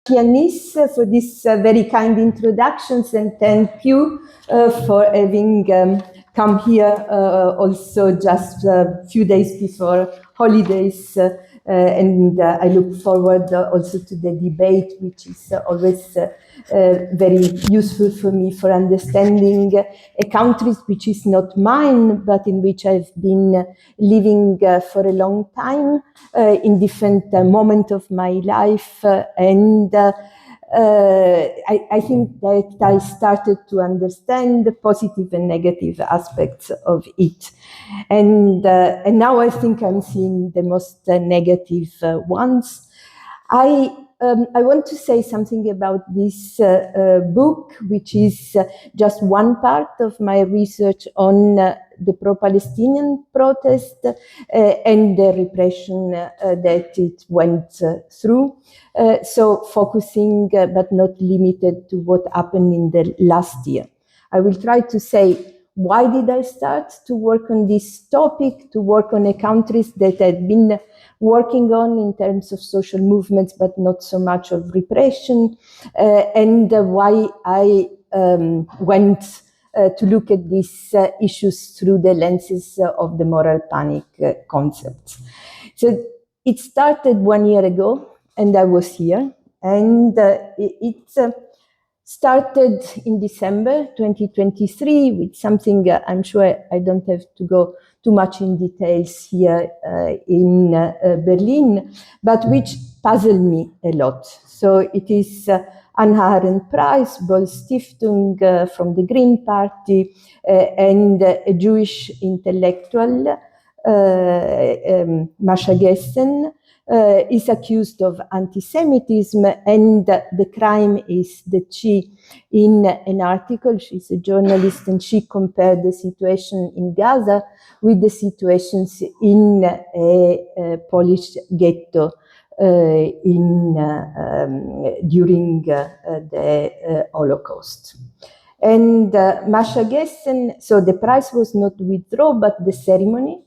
Yanis, for this very kind introductions, and thank you for having come here also just a few days before holidays. And I look forward also to the debate, which is always very useful for me for understanding a country which is not mine, but in which I've been living for a long time in different moments of my life. And I think that I started to understand the positive and negative aspects of it. And now I think I'm seeing the most negative ones. I want to say something about this book, which is just one part of my research on the pro-Palestinian protest and the repression that it went through. So focusing, but not limited to what happened in the last year. I will try to say, why did I start to work on this topic, to work on countries that had been working on in terms of social movements, but not so much of repression, and why I went to look at these issues through the lenses of the moral panic concept. So it started 1 year ago, and I was here, and it started in December 2023 with something I'm sure I don't have to go too much in details here in Berlin, but which puzzled me a lot. So it is Anna Arendt Prize, Boll Stiftung from the Green Party, and a Jewish intellectual, Masha Gessen, is accused of anti-Semitism, and the crime is that she, in an article, she's a journalist, and she compared the situation in Gaza with the situations in a Polish ghetto during the Holocaust. And Masha Gessen, so the prize was not withdrawn, but the ceremony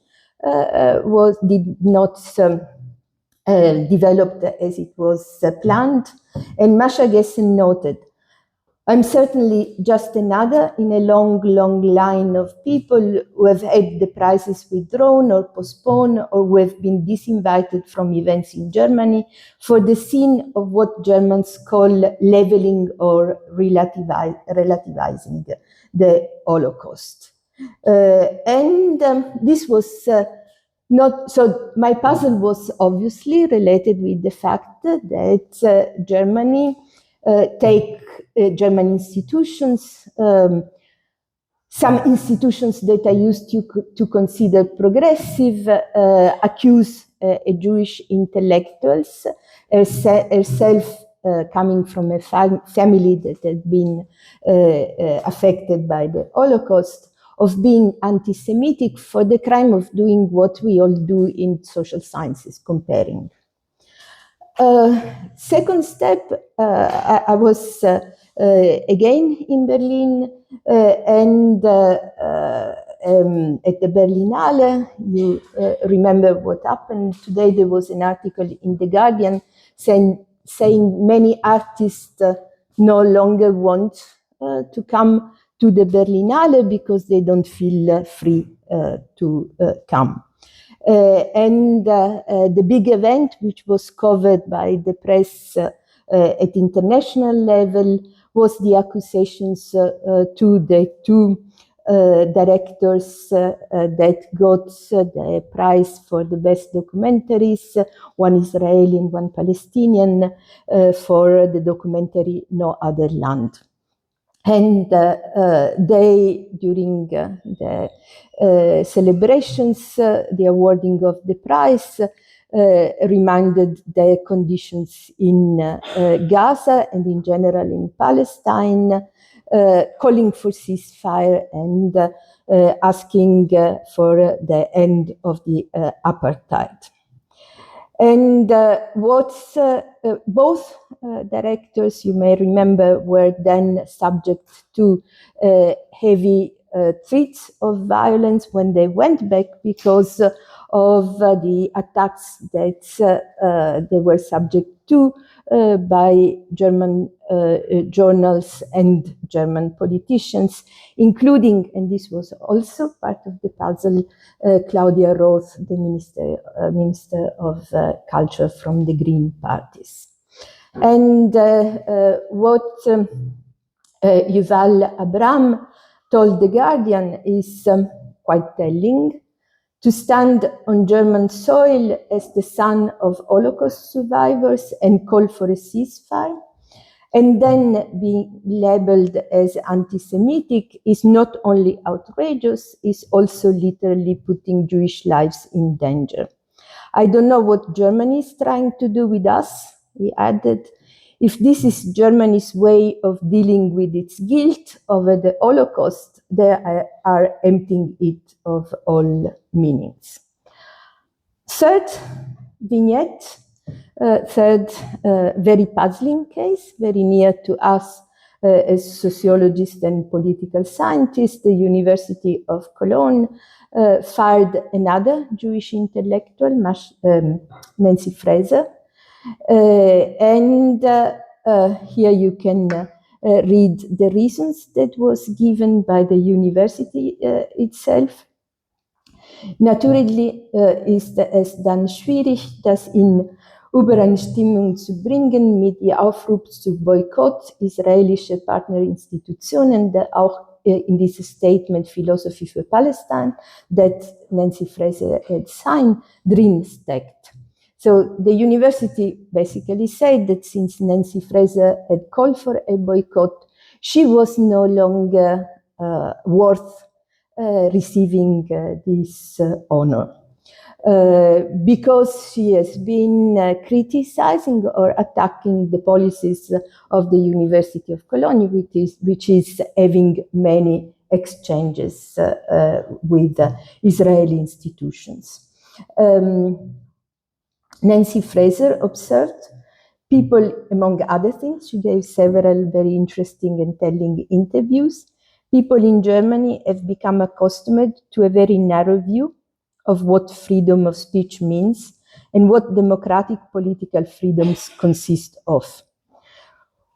did not developed as it was planned. And Masha Gessen noted, I'm certainly just another in a long, long line of people who have had the prizes withdrawn or postponed, or who have been disinvited from events in Germany for the sin of what Germans call leveling or relativizing the Holocaust. This was so my puzzle was obviously related with the fact that Germany German institutions, some institutions that I used to consider progressive, accuse Jewish intellectuals, herself coming from a family that had been affected by the Holocaust, of being anti-Semitic for the crime of doing what we all do in social sciences, comparing. Second step, I was again in Berlin, and at the Berlinale, you remember what happened. Today there was an article in The Guardian saying many artists no longer want to come to the Berlinale because they don't feel free to come. And the big event, which was covered by the press at international level, was the accusations to the two directors that got the prize for the best documentaries, one Israeli and one Palestinian, for the documentary No Other Land. And they, during the celebrations, the awarding of the prize, reminded the conditions in Gaza and in general in Palestine, calling for ceasefire and asking for the end of the apartheid. And both directors, you may remember, were then subject to heavy threats of violence when they went back because of the attacks that they were subject to by German journals and German politicians, including, and this was also part of the puzzle, Claudia Roth, the Minister of Culture from the Green parties. And what Yuval Abram told The Guardian is quite telling. To stand on German soil as the son of Holocaust survivors and call for a ceasefire, and then be labeled as anti-Semitic is not only outrageous, is also literally putting Jewish lives in danger. I don't know what Germany is trying to do with us, he added. If this is Germany's way of dealing with its guilt over the Holocaust, they are emptying it of all meanings. Third vignette, third very puzzling case, very near to us as sociologists and political scientists. The University of Cologne fired another Jewish intellectual, Nancy Fraser. And here you can read the reasons that was given by the university itself. Natürlich ist es dann schwierig, das in Übereinstimmung zu bringen mit ihr Aufruf zu Boykott israelischer Partnerinstitutionen, der auch in dieses Statement Philosophy for Palestine that Nancy Fraser had signed drin steckt. So the university basically said that since Nancy Fraser had called for a boycott, she was no longer worth receiving this honor. Because she has been criticizing or attacking the policies of the University of Cologne, which is having many exchanges with Israeli institutions. Nancy Fraser observed, people, among other things, she gave several very interesting and telling interviews. People in Germany have become accustomed to a very narrow view of what freedom of speech means and what democratic political freedoms consist of.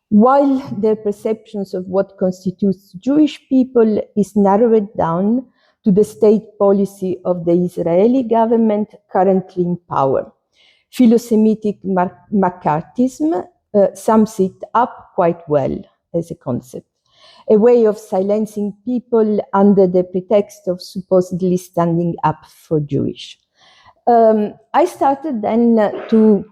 While their perceptions of what constitutes Jewish people is narrowed down to the state policy of the Israeli government currently in power. Philo-Semitic McCarthyism sums it up quite well as a concept. A way of silencing people under the pretext of supposedly standing up for Jewish. I started then to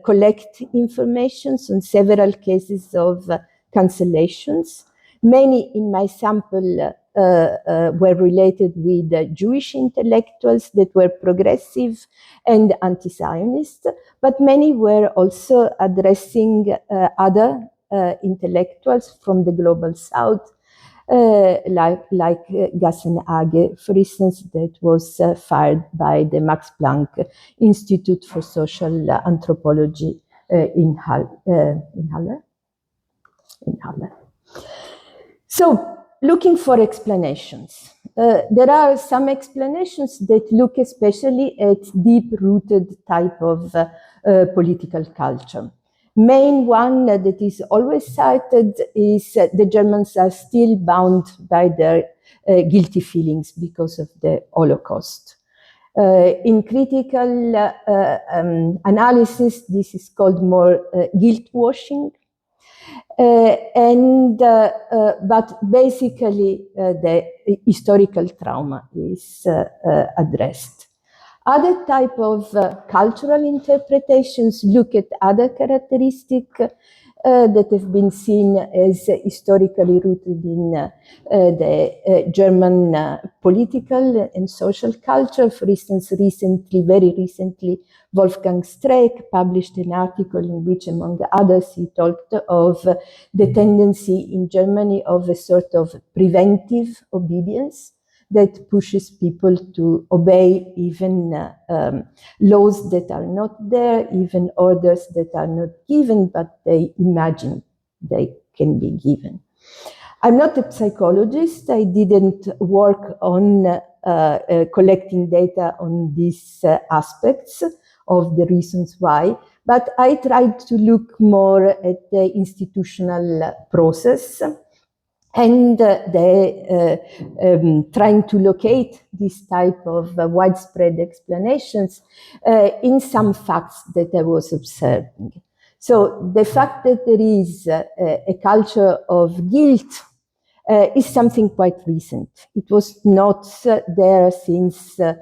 collect information on several cases of cancellations. Many in my sample were related with Jewish intellectuals that were progressive and anti-Zionist, but many were also addressing other intellectuals from the global south, like Gassenhage, for instance, that was fired by the Max Planck Institute for Social Anthropology in Halle. So, looking for explanations. There are some explanations that look especially at deep-rooted type of political culture. Main one that is always cited is the Germans are still bound by their guilty feelings because of the Holocaust. In critical analysis, this is called more guilt washing. But basically the historical trauma is addressed. Other type of cultural interpretations look at other characteristics that have been seen as historically rooted in the German political and social culture. For instance, very recently, Wolfgang Streeck published an article in which, among others, he talked of the tendency in Germany of a sort of preventive obedience that pushes people to obey even laws that are not there, even orders that are not given, but they imagine they can be given. I'm not a psychologist. I didn't work on collecting data on these aspects of the reasons why, but I tried to look more at the institutional process and trying to locate this type of widespread explanations in some facts that I was observing. So the fact that there is a culture of guilt is something quite recent. It was not there since the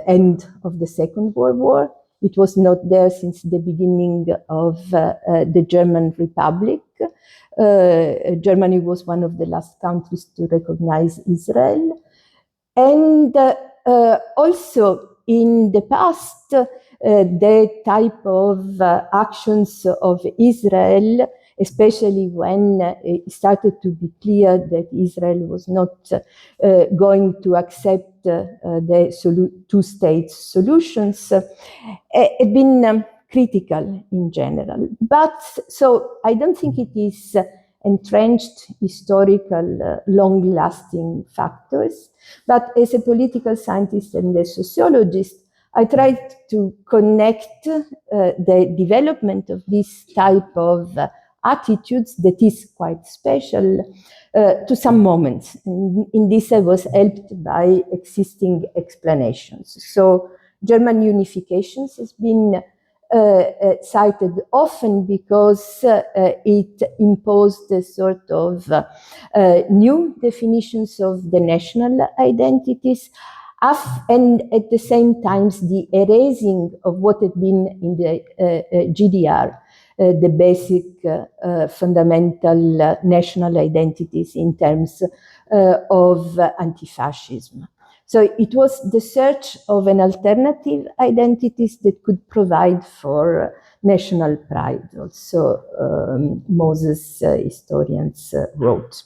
end of the Second World War. It was not there since the beginning of the German Republic. Germany was one of the last countries to recognize Israel. And also in the past, the type of actions of Israel, especially when it started to be clear that Israel was not going to accept the two-state solutions, had been critical in general. But so I don't think it is entrenched historical, long-lasting factors. But as a political scientist and a sociologist, I tried to connect the development of this type of attitudes that is quite special to some moments. And in this, I was helped by existing explanations. So German unification has been cited often because it imposed a sort of new definitions of the national identities, and at the same time the erasing of what had been in the GDR, the basic fundamental national identities in terms of anti-fascism. So it was the search of an alternative identities that could provide for national pride, also Moses historians wrote.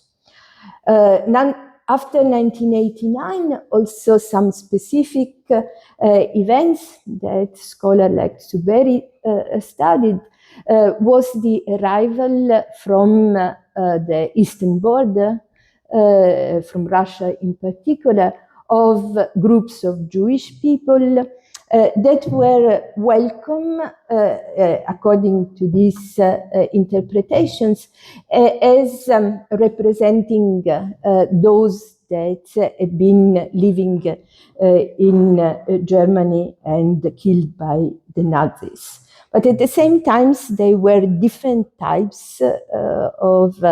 After 1989, also some specific events that scholar like Zuberi studied was the arrival from the eastern border, from Russia in particular, of groups of Jewish people that were welcome, according to these interpretations, as representing those that had been living in Germany and killed by the Nazis. But at the same time, they were different types of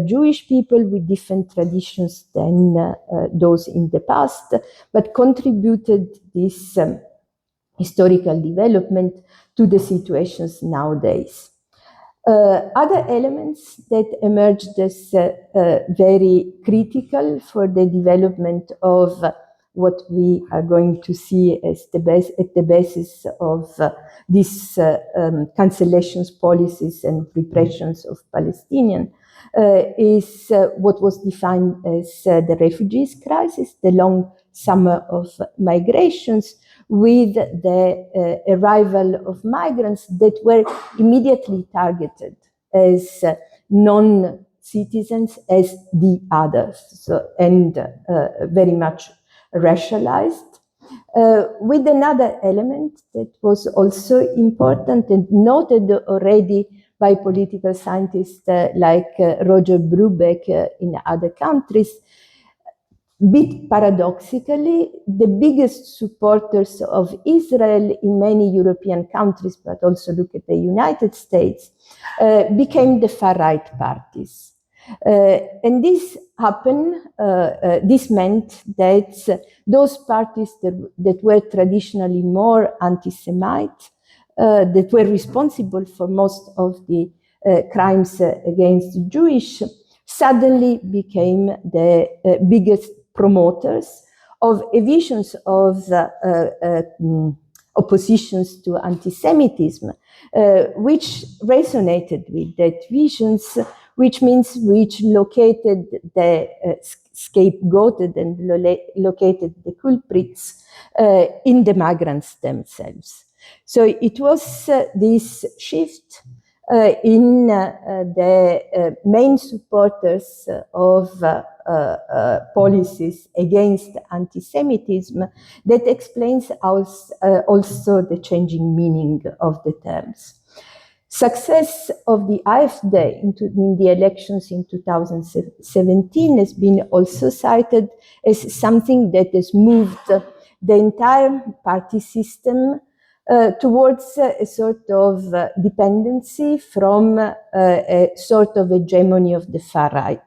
Jewish people with different traditions than those in the past, but contributed this historical development to the situations nowadays. Other elements that emerged as very critical for the development of what we are going to see as at the basis of these cancellations policies and repressions of Palestinians is what was defined as the refugees crisis, the long summer of migrations, with the arrival of migrants that were immediately targeted as non-citizens, as the others, so, and very much racialized. With another element that was also important and noted already by political scientists like Roger Brubeck in other countries. Bit paradoxically, the biggest supporters of Israel in many European countries, but also look at the United States, became the far-right parties. And this happened, this meant that those parties that were traditionally more anti-Semite, that were responsible for most of the crimes against the Jewish, suddenly became the biggest promoters of visions of oppositions to anti-Semitism, which resonated with that visions, which means which located the scapegoated and located the culprits in the migrants themselves. So it was this shift in the main supporters of policies against anti-Semitism that explains also the changing meaning of the terms. Success of the AfD in the elections in 2017 has been also cited as something that has moved the entire party system towards a sort of dependency from a sort of hegemony of the far right.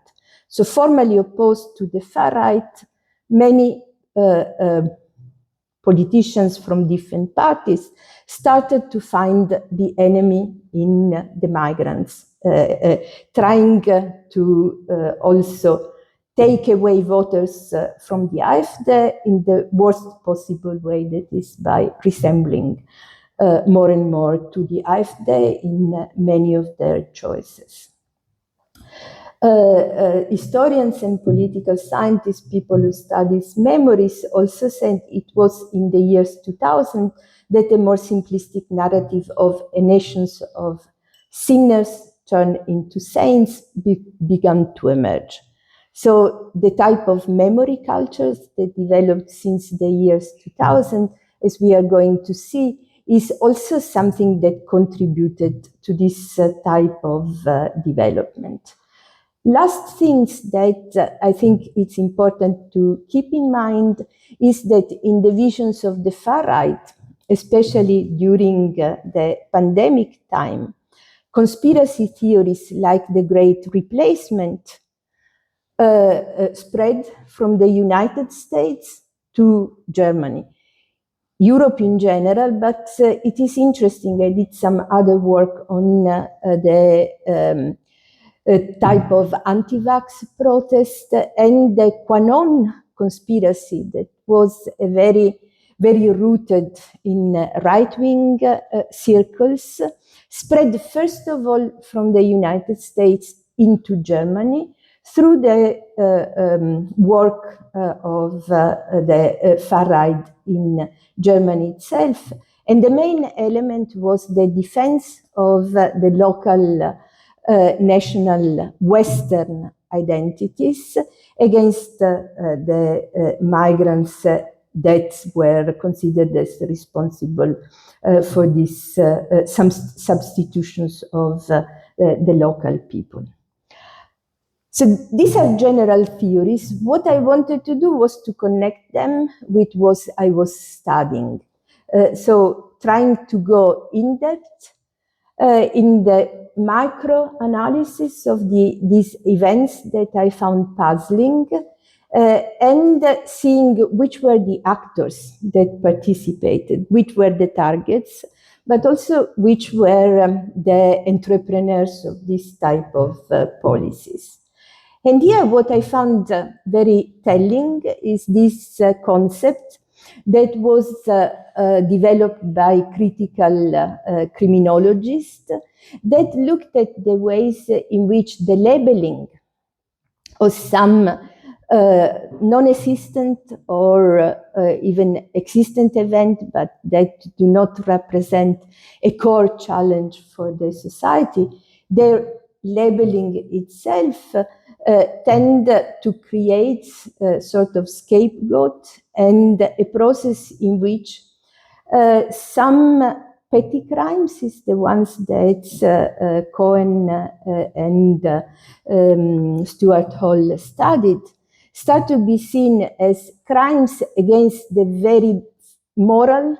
So formally opposed to the far right, many politicians from different parties started to find the enemy in the migrants, trying to also take away voters from the AfD in the worst possible way, that is by resembling more and more to the AfD in many of their choices. Historians and political scientists, people who study memories, also said it was in the years 2000 that a more simplistic narrative of a nation of sinners turned into saints began to emerge. So the type of memory cultures that developed since the years 2000, as we are going to see, is also something that contributed to this type of development. Last things that I think it's important to keep in mind is that in the visions of the far right, especially during the pandemic time, conspiracy theories like the Great Replacement spread from the United States to Germany. Europe in general, but it is interesting. I did some other work on the type of anti-vax protest and the QAnon conspiracy that was a very rooted in right-wing circles, spread first of all from the United States into Germany through the work of the far right in Germany itself. And the main element was the defense of the local national Western identities against the migrants that were considered as responsible for these some substitutions of the local people. So these are general theories. What I wanted to do was to connect them with what I was studying. So trying to go in depth in the micro analysis of these events that I found puzzling, and seeing which were the actors that participated, which were the targets, but also which were the entrepreneurs of this type of policies. And here what I found very telling is this concept that was developed by critical criminologists that looked at the ways in which the labeling of some non-existent or even existent event, but that do not represent a core challenge for the society, their labeling itself tend to create a sort of scapegoat and a process in which some petty crimes is the ones that Cohen and Stuart Hall studied, start to be seen as crimes against the very moral,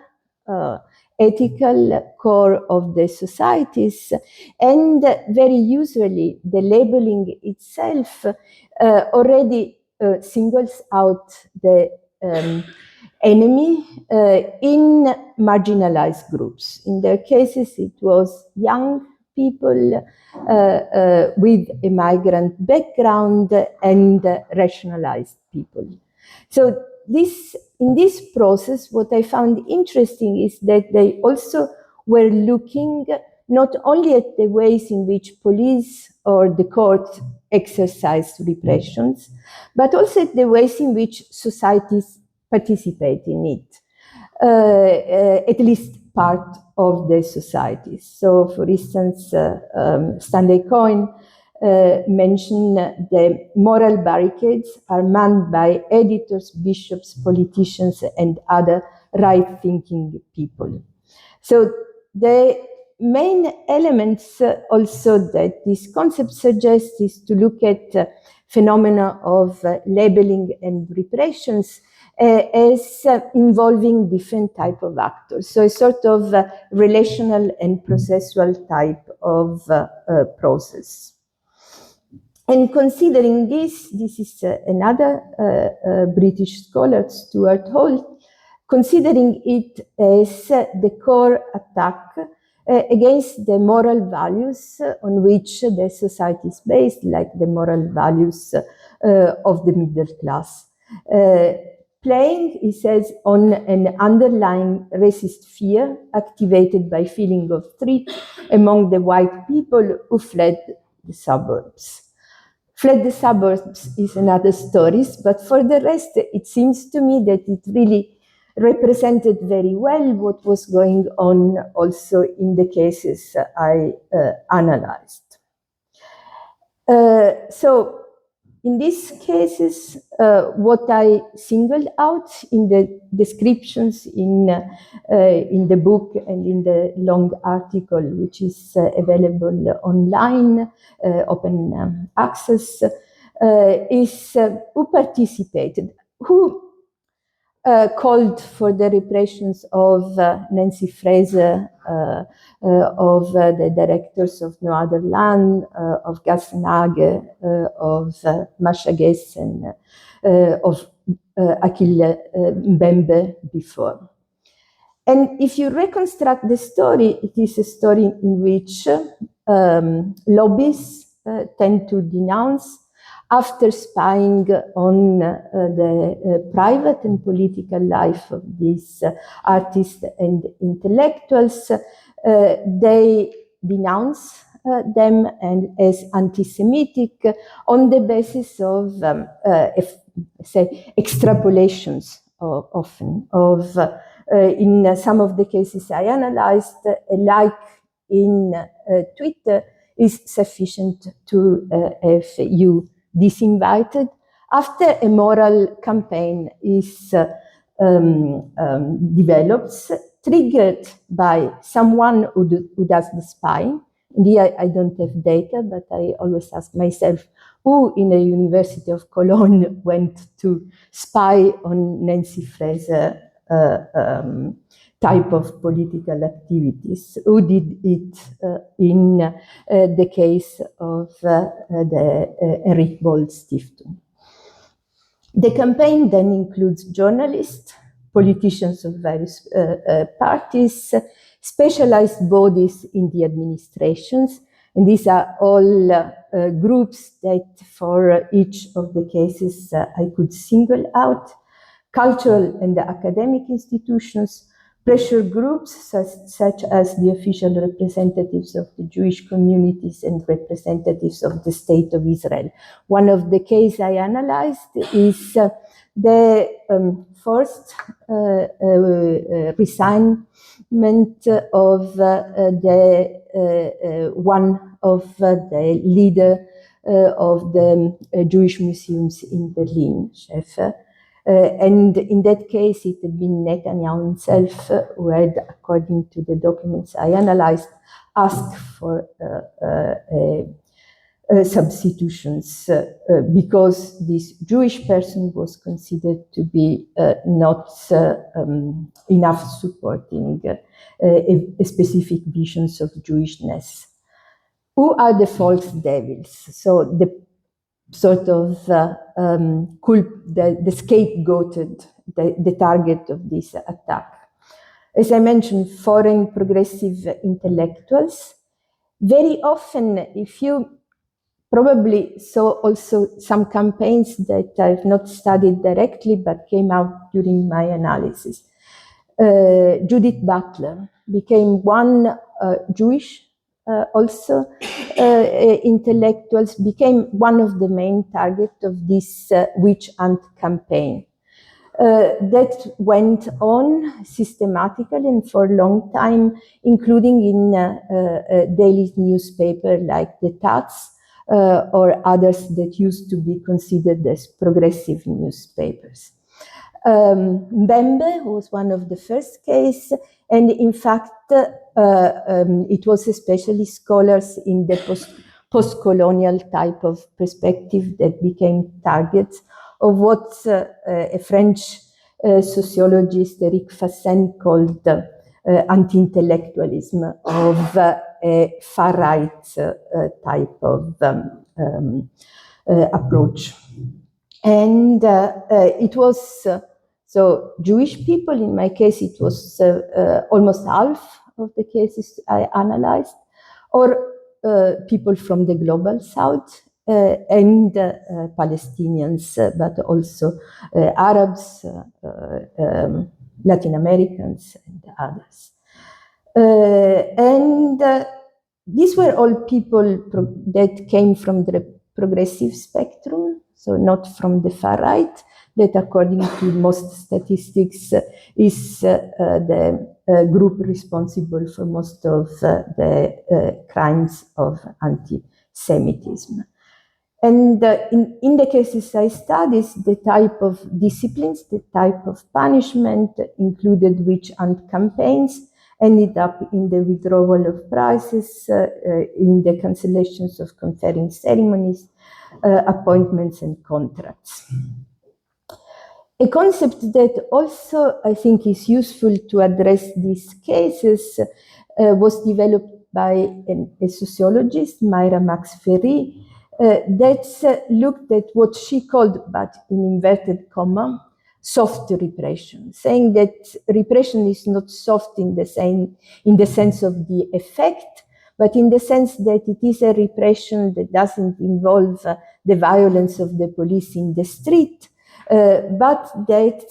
ethical core of the societies, and very usually the labeling itself already singles out the enemy in marginalized groups. In their cases, it was young people with a migrant background and rationalized people. So in this process, what I found interesting is that they also were looking not only at the ways in which police or the court exercise repressions, but also at the ways in which societies participate in it. At least part of the society. So, for instance, Stanley Cohen mentioned the moral barricades are manned by editors, bishops, politicians, and other right-thinking people. So the main elements also that this concept suggests is to look at phenomena of labeling and repressions as involving different type of actors. So a sort of relational and processual type of process. And considering this is another British scholar, Stuart Hall, considering it as the core attack against the moral values on which the society is based, like the moral values of the middle class. Playing, he says, on an underlying racist fear activated by feeling of threat among the white people who fled the suburbs. Fled the suburbs is another story, but for the rest, it seems to me that it really represented very well what was going on also in the cases I analyzed. So in these cases, what I singled out in the descriptions in the book and in the long article, which is available online, open access, is who participated, who called for the repressions of Nancy Fraser, of the directors of No Other Land, of Gassenhage, of Masha Gessen, of Achille Mbembe before. And if you reconstruct the story, it is a story in which lobbyists tend to denounce, after spying on the private and political life of these artists and intellectuals, they denounce them and as anti-Semitic on the basis of, say, extrapolations often of, in some of the cases I analyzed, a like in Twitter is sufficient to have you disinvited after a moral campaign is develops, triggered by someone who does the spying. And here I don't have data, but I always ask myself, who in the University of Cologne went to spy on Nancy Fraser type of political activities? Who did it in the case of the Erich Boll Stiftung? The campaign then includes journalists, politicians of various parties, specialized bodies in the administrations, and these are all groups that for each of the cases I could single out, cultural and academic institutions, pressure groups such as the official representatives of the Jewish communities and representatives of the State of Israel. One of the cases I analyzed is the forced resignment of one of the leader of the Jewish museums in Berlin, Schäfer. And in that case, it had been Netanyahu himself who had, according to the documents I analyzed, asked for substitutions because this Jewish person was considered to be not enough supporting a specific visions of Jewishness. Who are the false devils? So the sort of the scapegoated, the target of this attack. As I mentioned, foreign progressive intellectuals. Very often, if you probably saw also some campaigns that I've not studied directly but came out during my analysis. Judith Butler became one Jewish also intellectuals became one of the main targets of this witch hunt campaign. that went on systematically and for a long time, including in a daily newspaper like the Taz or others that used to be considered as progressive newspapers. Mbembe was one of the first cases, and in fact, it was especially scholars in the post-colonial type of perspective that became targets of what a French sociologist, Eric Fassin, called anti-intellectualism, of a far-right type of approach. And it was, so Jewish people, in my case, it was almost half of the cases I analyzed, or people from the global south, and Palestinians, but also Arabs, Latin Americans, and others. These were all people that came from the progressive spectrum, so not from the far right, that according to most statistics is the group responsible for most of the crimes of anti-Semitism. And in the cases I studied, the type of disciplines, the type of punishment included witch hunt campaigns, ended up in the withdrawal of prizes, in the cancellations of conferring ceremonies, appointments and contracts. A concept that also I think is useful to address these cases was developed by a sociologist, Myra Max Ferry, that looked at what she called, but in inverted comma, soft repression, saying that repression is not soft in the sense of the effect, but in the sense that it is a repression that doesn't involve the violence of the police in the street, but that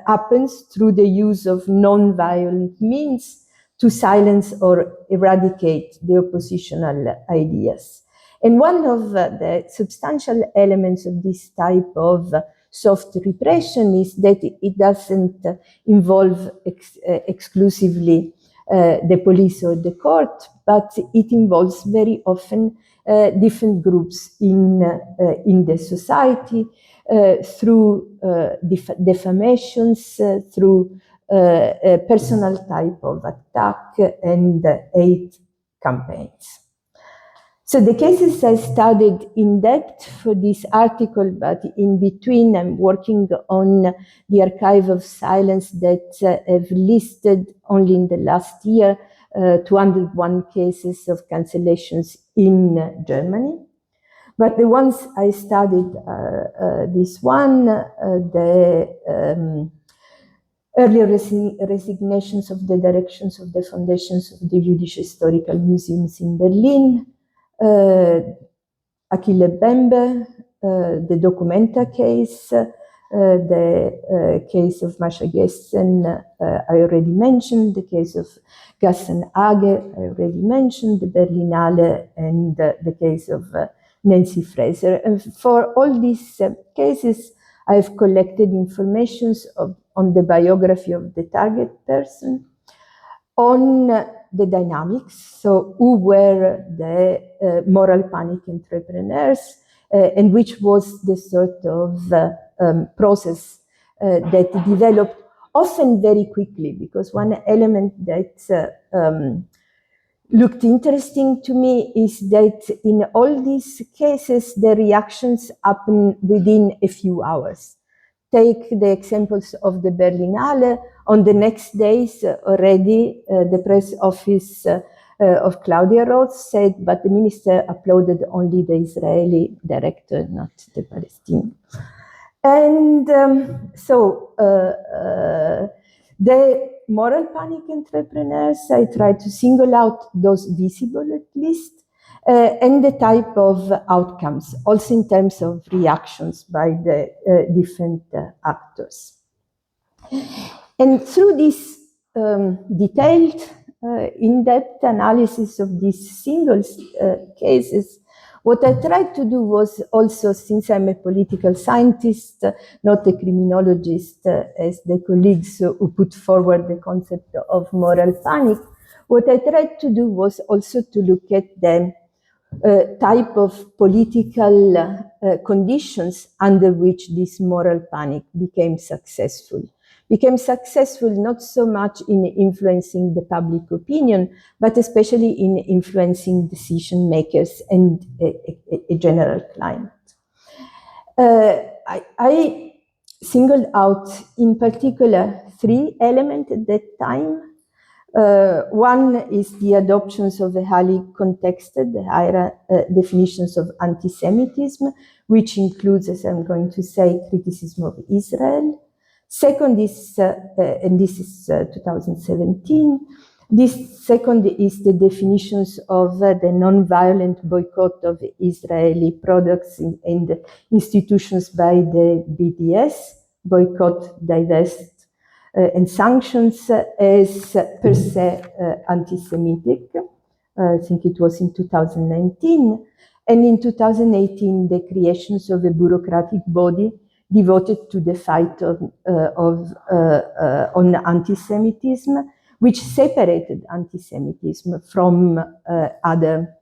happens through the use of non-violent means to silence or eradicate the oppositional ideas. And one of the substantial elements of this type of soft repression is that it doesn't involve exclusively the police or the court, but it involves very often different groups in the society through defamations, through a personal type of attack and hate campaigns. So the cases I studied in depth for this article, but in between I'm working on the archive of silence that have listed only in the last year 201 cases of cancellations in Germany. But the ones I studied are this one, the earlier resignations of the directions of the foundations of the Yiddish historical museums in Berlin, Achille Bembe, the Documenta case, the case of Masha Gessen, I already mentioned, the case of Gassenage, I already mentioned, the Berlinale, and the case of Nancy Fraser. And for all these cases, I've collected information on the biography of the target person, on the dynamics, so who were the moral panic entrepreneurs, and which was the sort of process that developed often very quickly, because one element that looked interesting to me is that in all these cases, the reactions happen within a few hours. Take the examples of the Berlinale. On the next days already, the press office of Claudia Roth said, but the minister applauded only the Israeli director, not the Palestinian. And the moral panic entrepreneurs, I try to single out those visible at least, and the type of outcomes, also in terms of reactions by the different actors. And through this detailed, in-depth analysis of these single cases, What I tried to do was also, since I'm a political scientist, not a criminologist, as the colleagues who put forward the concept of moral panic, what I tried to do was also to look at the type of political conditions under which this moral panic became successful. Became successful not so much in influencing the public opinion, but especially in influencing decision makers and a general climate. I singled out in particular three elements at that time. One is the adoptions of a highly contexted, higher definitions of anti-Semitism, which includes, as I'm going to say, criticism of Israel. Second is, and this is 2017, this second is the definitions of the non-violent boycott of Israeli products and institutions by the BDS, boycott, divest, and sanctions as per se anti-Semitic. I think it was in 2019. And in 2018, the creations of a bureaucratic body devoted to the fight on anti-Semitism, which separated anti-Semitism from other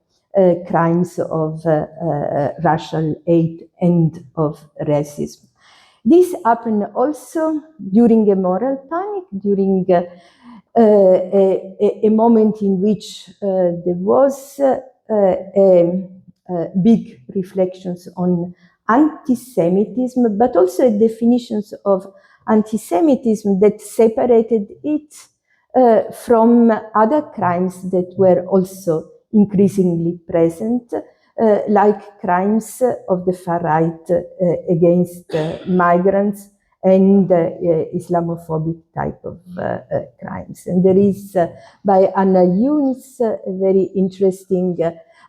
crimes of racial hate and of racism. This happened also during a moral panic, during a moment in which there was big reflections on anti-Semitism, but also definitions of anti-Semitism that separated it from other crimes that were also increasingly present, like crimes of the far right against migrants and Islamophobic type of crimes. And there is, by Anna Younes, a very interesting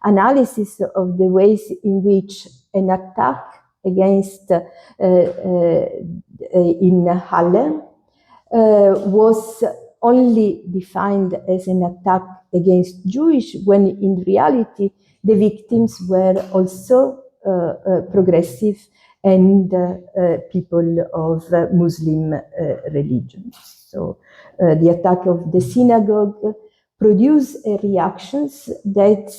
analysis of the ways in which an attack against in Halle was only defined as an attack against Jewish, when in reality the victims were also progressive and people of Muslim religions. So the attack of the synagogue produced reactions that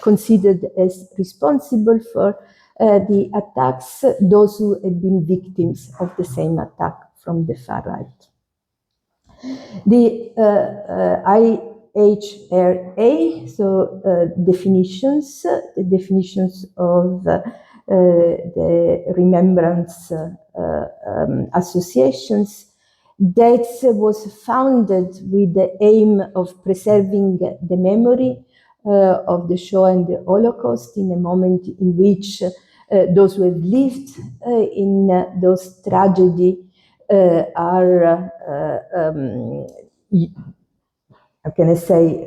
considered as responsible for the attacks those who had been victims of the same attack from the far right. The IHRA, so definitions, the definitions of the remembrance associations, that was founded with the aim of preserving the memory of the Shoah and the Holocaust in a moment in which those who have lived in those tragedies are, how can I say,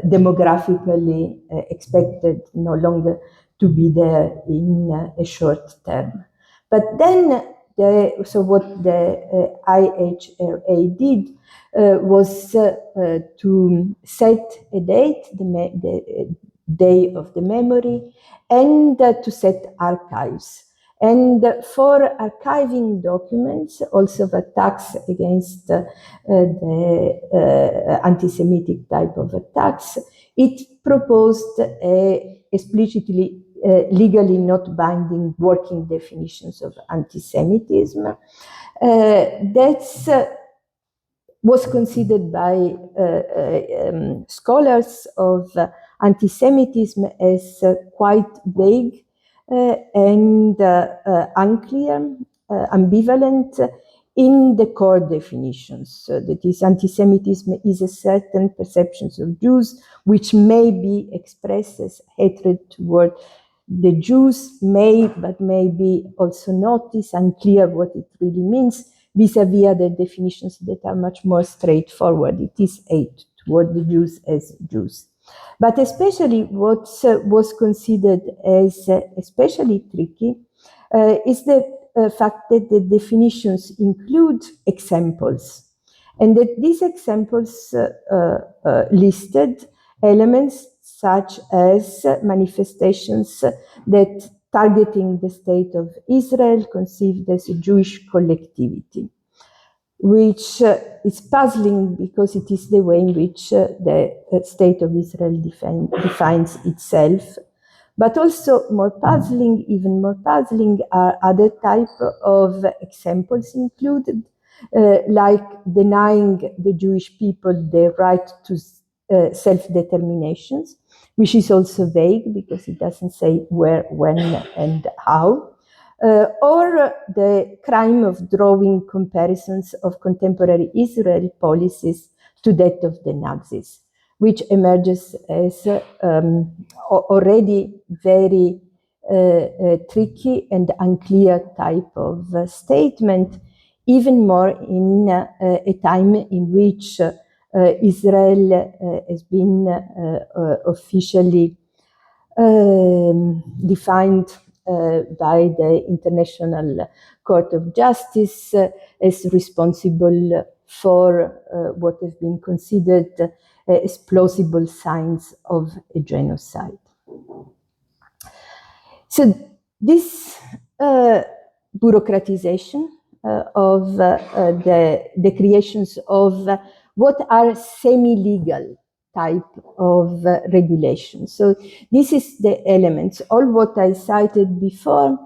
demographically expected no longer to be there in a short term. But then, so what the IHRA did was to set a date, the Day of the Memory, and to set archives. And for archiving documents, also of attacks against the anti-Semitic type of attacks, it proposed explicitly legally not binding working definitions of anti-Semitism. That was considered by scholars of anti-Semitism as quite vague and unclear, ambivalent in the core definitions. So that is, anti-Semitism is a certain perceptions of Jews which may be expressed as hatred toward the Jews, but may be also not. It's unclear what it really means vis-a-vis other definitions that are much more straightforward. It is hate toward the Jews as Jews. But especially what was considered as especially tricky is the fact that the definitions include examples, and that these examples listed elements such as manifestations that targeting the state of Israel conceived as a Jewish collectivity, which is puzzling because it is the way in which the state of Israel defines itself. But also even more puzzling are other type of examples included, like denying the Jewish people their right to self-determinations, which is also vague because it doesn't say where, when, and how. Or the crime of drawing comparisons of contemporary Israeli policies to that of the Nazis, which emerges as already very tricky and unclear type of statement, even more in a time in which Israel has been officially defined by the International Court of Justice as responsible for what has been considered as plausible signs of a genocide. So this bureaucratization of the creations of what are semi-legal type of regulations. So this is the elements. All what I cited before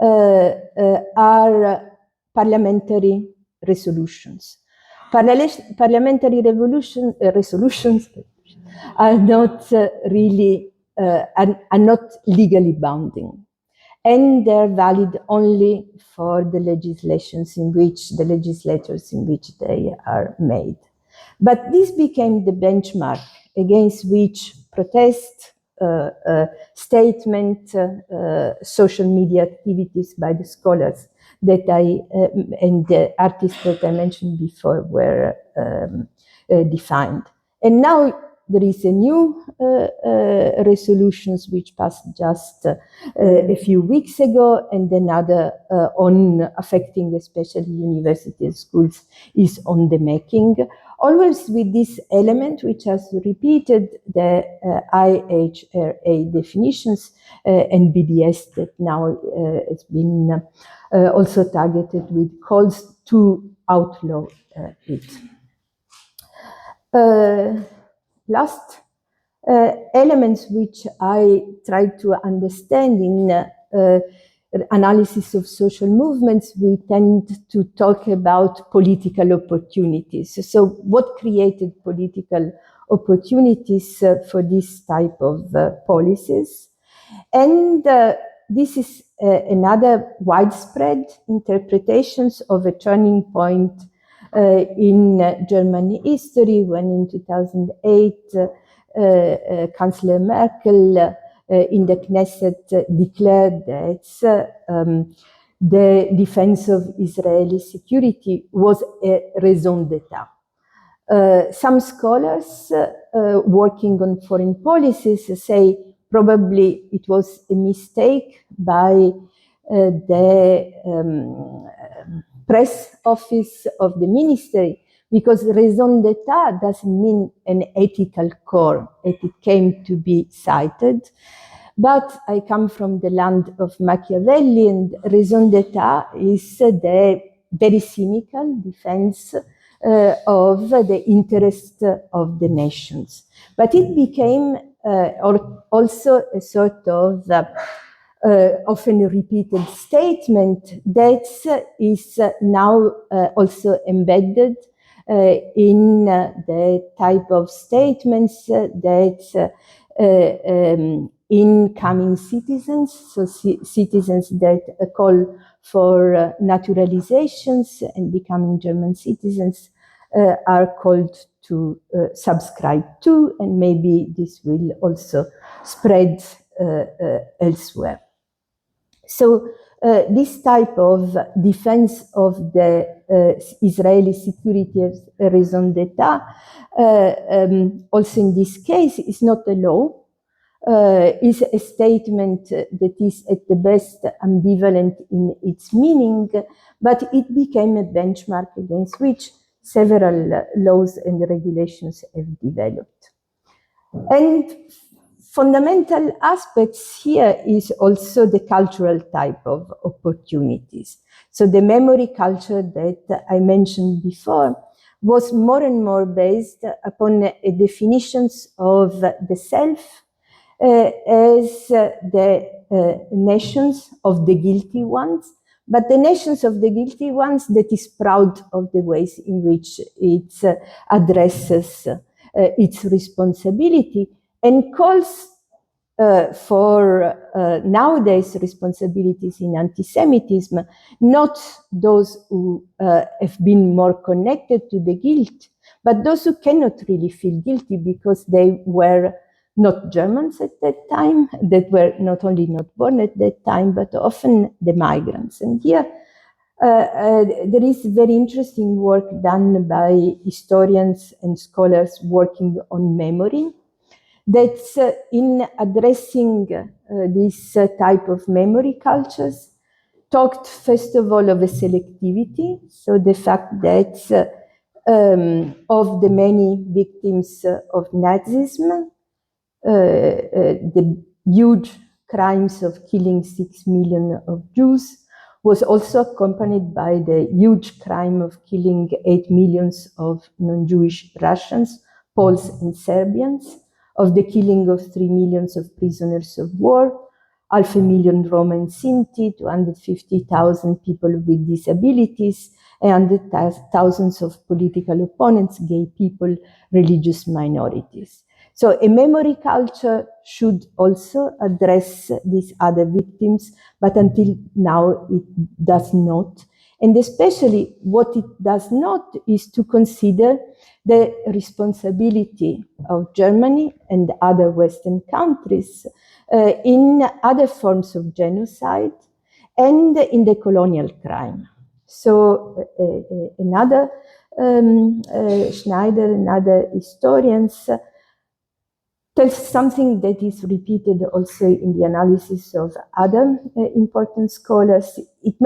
are parliamentary resolutions. Parliamentary resolutions are not really are not legally binding, and they're valid only for the legislators in which they are made. But this became the benchmark against which protest, statement, social media activities by the scholars that and the artists that I mentioned before were defined. And now there is a new resolutions which passed just a few weeks ago, and another on affecting especially university schools is on the making. Always with this element, which has repeated the IHRA definitions and BDS that now has been also targeted with calls to outlaw it. Last elements which I tried to understand in analysis of social movements, we tend to talk about political opportunities. So what created political opportunities for this type of policies? And this is another widespread interpretations of a turning point in German history, when in 2008 Chancellor Merkel in the Knesset declared that the defense of Israeli security was a raison d'etat. Some scholars working on foreign policies say probably it was a mistake by the press office of the ministry, because raison d'etat doesn't mean an ethical core, as it came to be cited. But I come from the land of Machiavelli, and raison d'etat is the very cynical defense of the interest of the nations. But it became also a sort of often repeated statement that is now also embedded in the type of statements that incoming citizens, so citizens that call for naturalizations and becoming German citizens, are called to subscribe to, and maybe this will also spread elsewhere. So this type of defense of the Israeli security as a raison d'etat, also in this case, is not a law, is a statement that is at the best ambivalent in its meaning, but it became a benchmark against which several laws and regulations have developed. And fundamental aspects here is also the cultural type of opportunities. So the memory culture that I mentioned before was more and more based upon a definitions of the self as the nations of the guilty ones, but the nations of the guilty ones that is proud of the ways in which it addresses its responsibility and calls for nowadays responsibilities in anti-Semitism, not those who have been more connected to the guilt, but those who cannot really feel guilty because they were not Germans at that time, that were not only not born at that time, but often the migrants. And here there is very interesting work done by historians and scholars working on memory, that's in addressing this type of memory cultures, talked first of all of a selectivity, so the fact that of the many victims of Nazism, the huge crimes of killing 6 million of Jews was also accompanied by the huge crime of killing 8 million of non-Jewish Russians, Poles and Serbians, of the killing of 3 million of prisoners of war, 500,000 Roma and Sinti, 250,000 people with disabilities, and thousands of political opponents, gay people, religious minorities. So a memory culture should also address these other victims, but until now it does not. And especially what it does not is to consider the responsibility of Germany and other Western countries in other forms of genocide and in the colonial crime. So another Schneider and other historians tells something that is repeated also in the analysis of other important scholars. It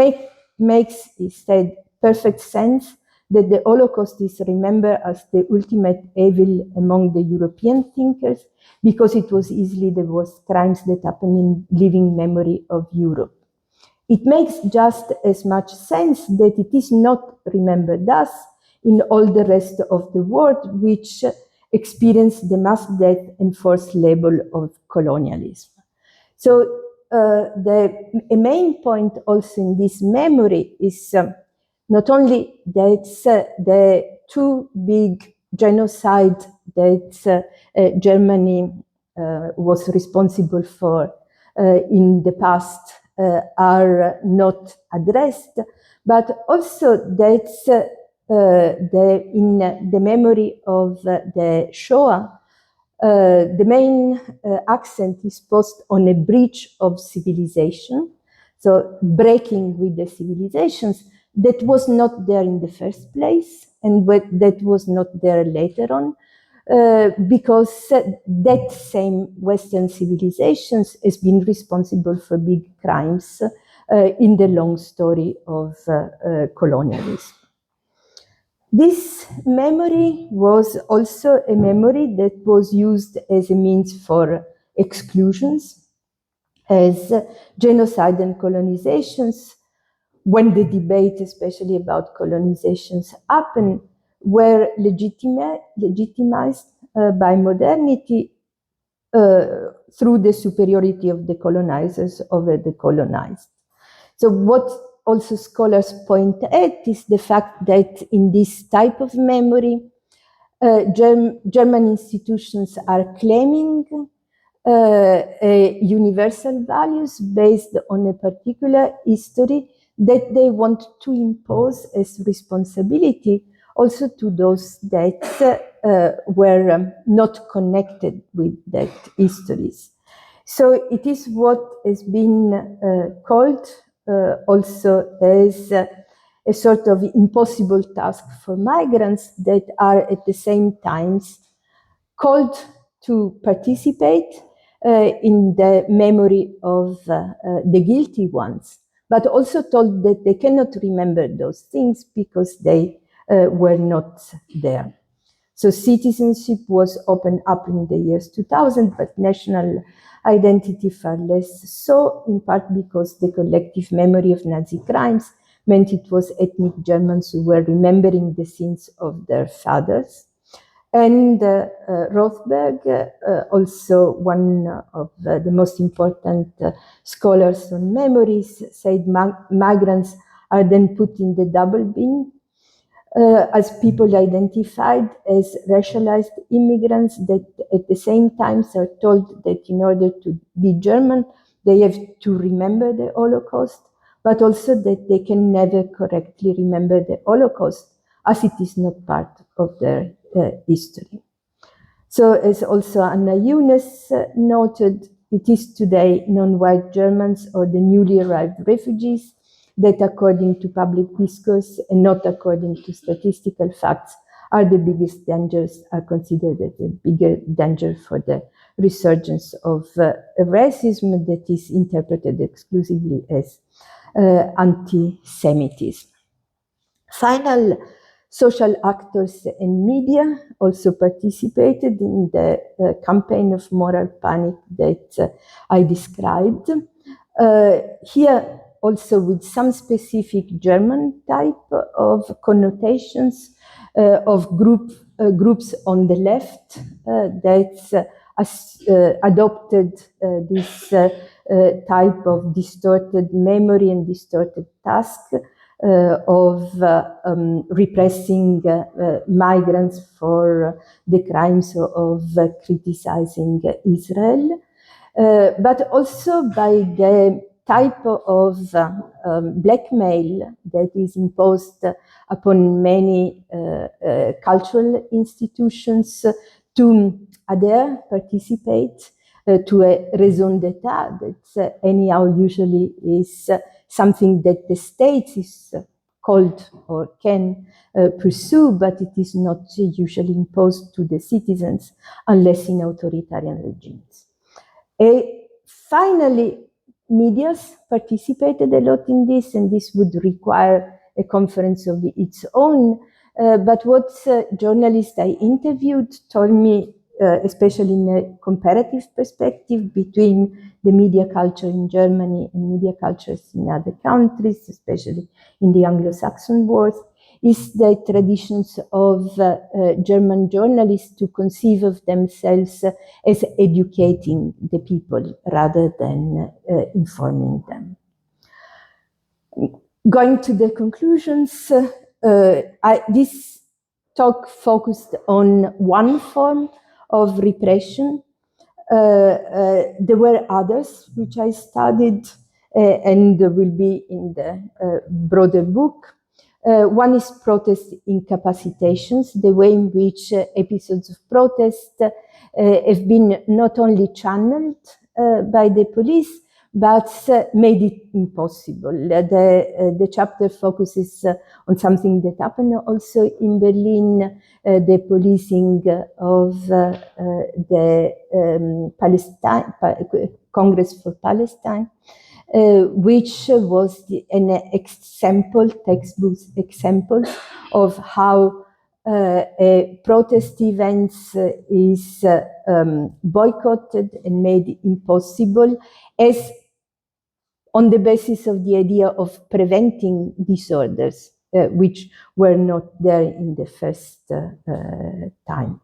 makes, instead, perfect sense that the Holocaust is remembered as the ultimate evil among the European thinkers because it was easily the worst crimes that happened in living memory of Europe. It makes just as much sense that it is not remembered thus in all the rest of the world, which experienced the mass death and forced labor of colonialism. So a main point also in this memory is not only that the two big genocide that Germany was responsible for in the past are not addressed, but also that in the memory of the Shoah, the main accent is posed on a breach of civilization, so breaking with the civilizations that was not there in the first place and that was not there later on, because that same Western civilizations has been responsible for big crimes in the long story of colonialism. This memory was also a memory that was used as a means for exclusions, as genocide and colonizations, when the debate, especially about colonizations, happened, were legitimized by modernity through the superiority of the colonizers over the colonized. So what also scholars point at is the fact that in this type of memory, German institutions are claiming universal values based on a particular history that they want to impose as responsibility also to those that were not connected with that histories. So it is what has been called also as a sort of impossible task for migrants that are at the same time called to participate in the memory of the guilty ones, but also told that they cannot remember those things because they were not there. So citizenship was opened up in the years 2000, but national identity far less so, in part because the collective memory of Nazi crimes meant it was ethnic Germans who were remembering the sins of their fathers. And Rothberg, also one of the most important scholars on memories, said migrants are then put in the double bin as people identified as racialized immigrants that at the same time are told that in order to be German, they have to remember the Holocaust, but also that they can never correctly remember the Holocaust as it is not part of their history. So as also Anna Younes noted, it is today non-white Germans or the newly arrived refugees that, according to public discourse and not according to statistical facts, are the biggest dangers, are considered as a bigger danger for the resurgence of racism that is interpreted exclusively as anti-Semitism. Final, social actors and media also participated in the campaign of moral panic that I described. Here also with some specific German type of connotations of groups on the left that adopted this type of distorted memory and distorted task of repressing migrants for the crimes of criticizing Israel, but also by the type of blackmail that is imposed upon many cultural institutions to adhere, participate to a raison d'etat that anyhow usually is something that the state is called or can pursue, but it is not usually imposed to the citizens unless in authoritarian regimes. Finally, medias participated a lot in this, and this would require a conference of its own. But what journalists I interviewed told me, especially in a comparative perspective between the media culture in Germany and media cultures in other countries, especially in the Anglo-Saxon world, is the traditions of German journalists to conceive of themselves as educating the people rather than informing them. Going to the conclusions, this talk focused on one form of repression. There were others which I studied and will be in the broader book. One is protest incapacitations, the way in which episodes of protest have been not only channeled by the police, but made it impossible. The chapter focuses on something that happened also in Berlin, the policing of the Congress for Palestine, which was an example, textbook example of how a protest event is boycotted and made impossible as on the basis of the idea of preventing disorders, which were not there in the first time.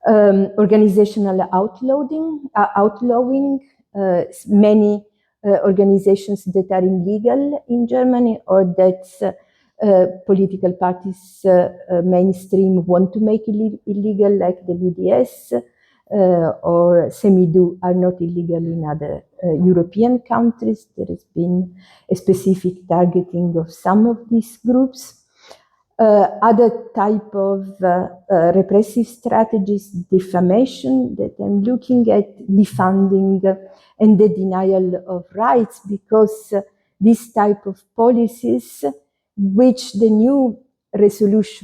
Organizational outlawing, many organizations that are illegal in Germany or that political parties mainstream want to make illegal, like the BDS or semi-do, are not illegal in other European countries. There has been a specific targeting of some of these groups. Other type of repressive strategies, defamation that I'm looking at, defunding and the denial of rights, because this type of policies, which the new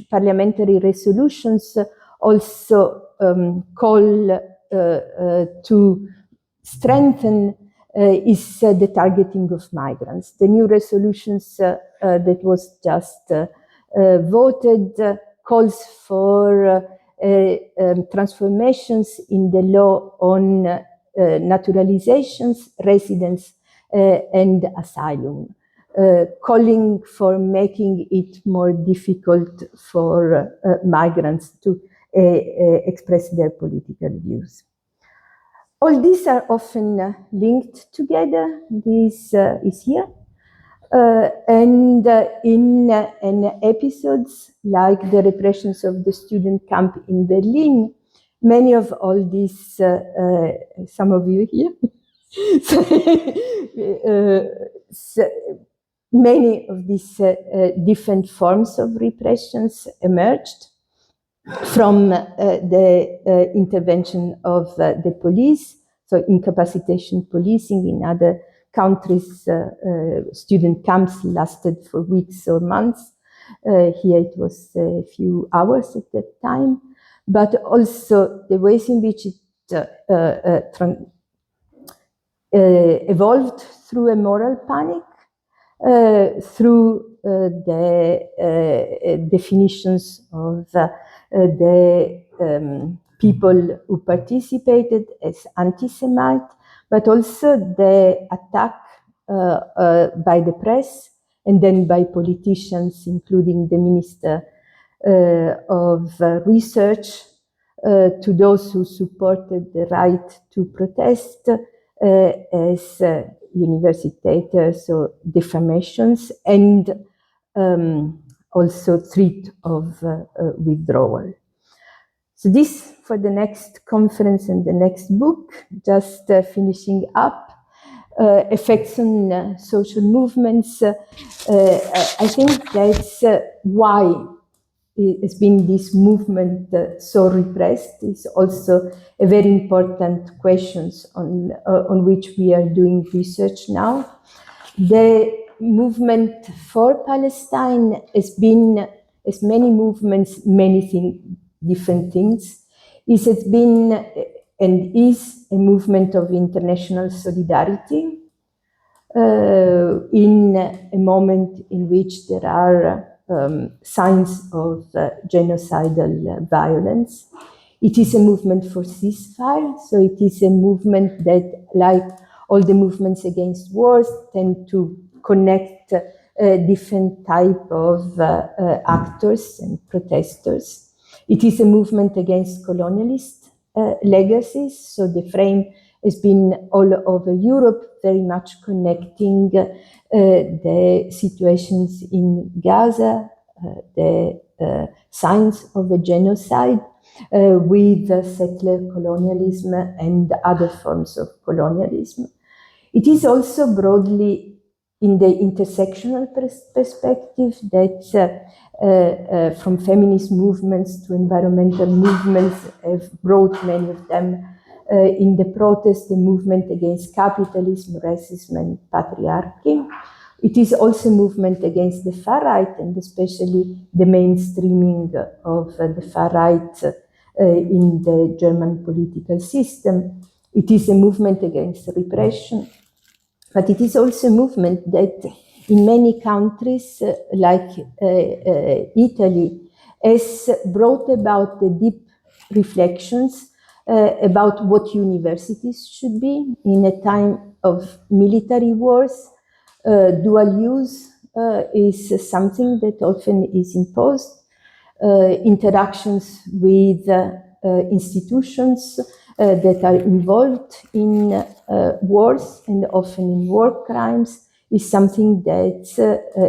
parliamentary resolutions also call to strengthen, is the targeting of migrants. The new resolutions that was just voted calls for transformations in the law on naturalizations, residence, and asylum, calling for making it more difficult for migrants to express their political views. All these are often linked together. This is here. And in episodes like the repressions of the student camp in Berlin, many of all these, some of you here, many of these different forms of repressions emerged from the intervention of the police, so incapacitation policing. In other countries, student camps lasted for weeks or months. Here it was a few hours at that time, but also the ways in which it evolved through a moral panic, through the definitions of the people who participated as anti-Semite, but also the attack by the press and then by politicians, including the Minister of Research, to those who supported the right to protest as universitators or defamations, and also threat of withdrawal. So this for the next conference and the next book, just finishing up, effects on social movements. I think that's why has been this movement so repressed is also a very important question on which we are doing research now. The movement for Palestine has been, as many movements, different things. It has been and is a movement of international solidarity in a moment in which there are signs of genocidal violence. It is a movement for ceasefire, so it is a movement that, like all the movements against wars, tend to connect different type of actors and protesters. It is a movement against colonialist legacies, so the frame has been all over Europe, very much connecting the situations in Gaza, the signs of a genocide, with settler colonialism and other forms of colonialism. It is also broadly in the intersectional perspective that from feminist movements to environmental movements have brought many of them in the protest, the movement against capitalism, racism, and patriarchy. It is also a movement against the far right, and especially the mainstreaming of the far right in the German political system. It is a movement against repression, but it is also a movement that in many countries, like Italy, has brought about the deep reflections about what universities should be in a time of military wars. Dual use is something that often is imposed. Interactions with institutions that are involved in wars and often in war crimes is something that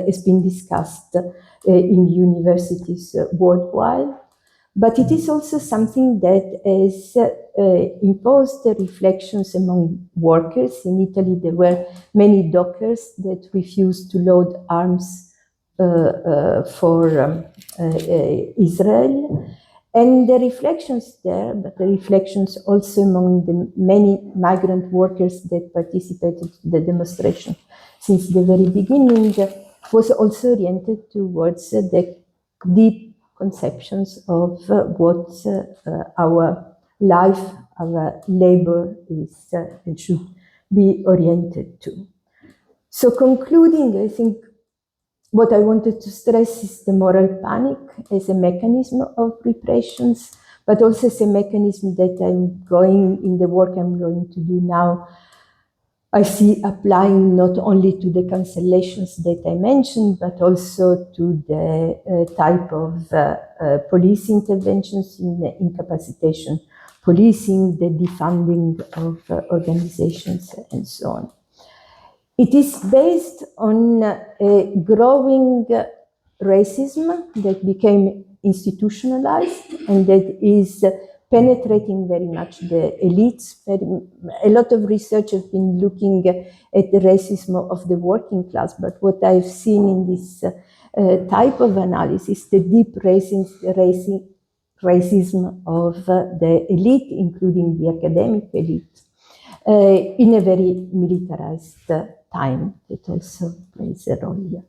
has been discussed in universities worldwide. But it is also something that has imposed reflections among workers. In Italy, there were many dockers that refused to load arms for Israel. And the reflections there, but the reflections also among the many migrant workers that participated in the demonstration since the very beginning, was also oriented towards the deep conceptions of what our life, our labor is and should be oriented to. So concluding, I think what I wanted to stress is the moral panic as a mechanism of repressions, but also as a mechanism that in the work I'm going to do now, I see applying not only to the cancellations that I mentioned, but also to the type of police interventions in incapacitation policing, the defunding of organizations, and so on. It is based on a growing racism that became institutionalized and that is penetrating very much the elites. A lot of research has been looking at the racism of the working class, but what I've seen in this type of analysis, the deep racism of the elite, including the academic elite, in a very militarized time. It also plays a role here.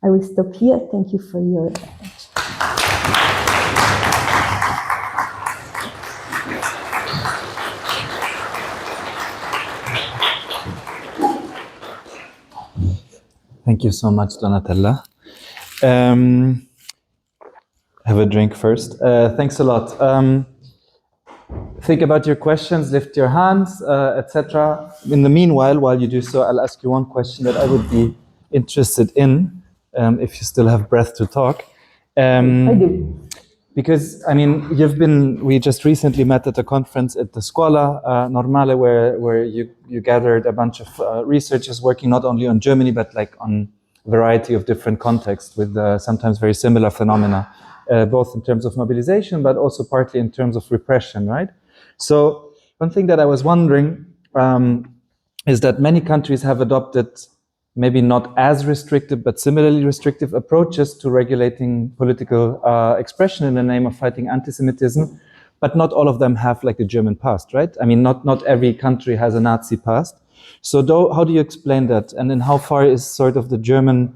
I will stop here. Thank you for your attention. Thank you so much, Donatella. Have a drink first. Thanks a lot. Think about your questions, lift your hands, etc. In the meanwhile, while you do so, I'll ask you one question that I would be interested in, if you still have breath to talk. I do. Because, I mean, we just recently met at a conference at the Scuola Normale, where you gathered a bunch of researchers working not only on Germany, but like on a variety of different contexts with sometimes very similar phenomena, both in terms of mobilization, but also partly in terms of repression, right? So one thing that I was wondering is that many countries have adopted maybe not as restrictive, but similarly restrictive approaches to regulating political expression in the name of fighting anti-Semitism, but not all of them have like the German past, right? I mean, not every country has a Nazi past. So how do you explain that? And then how far is sort of the German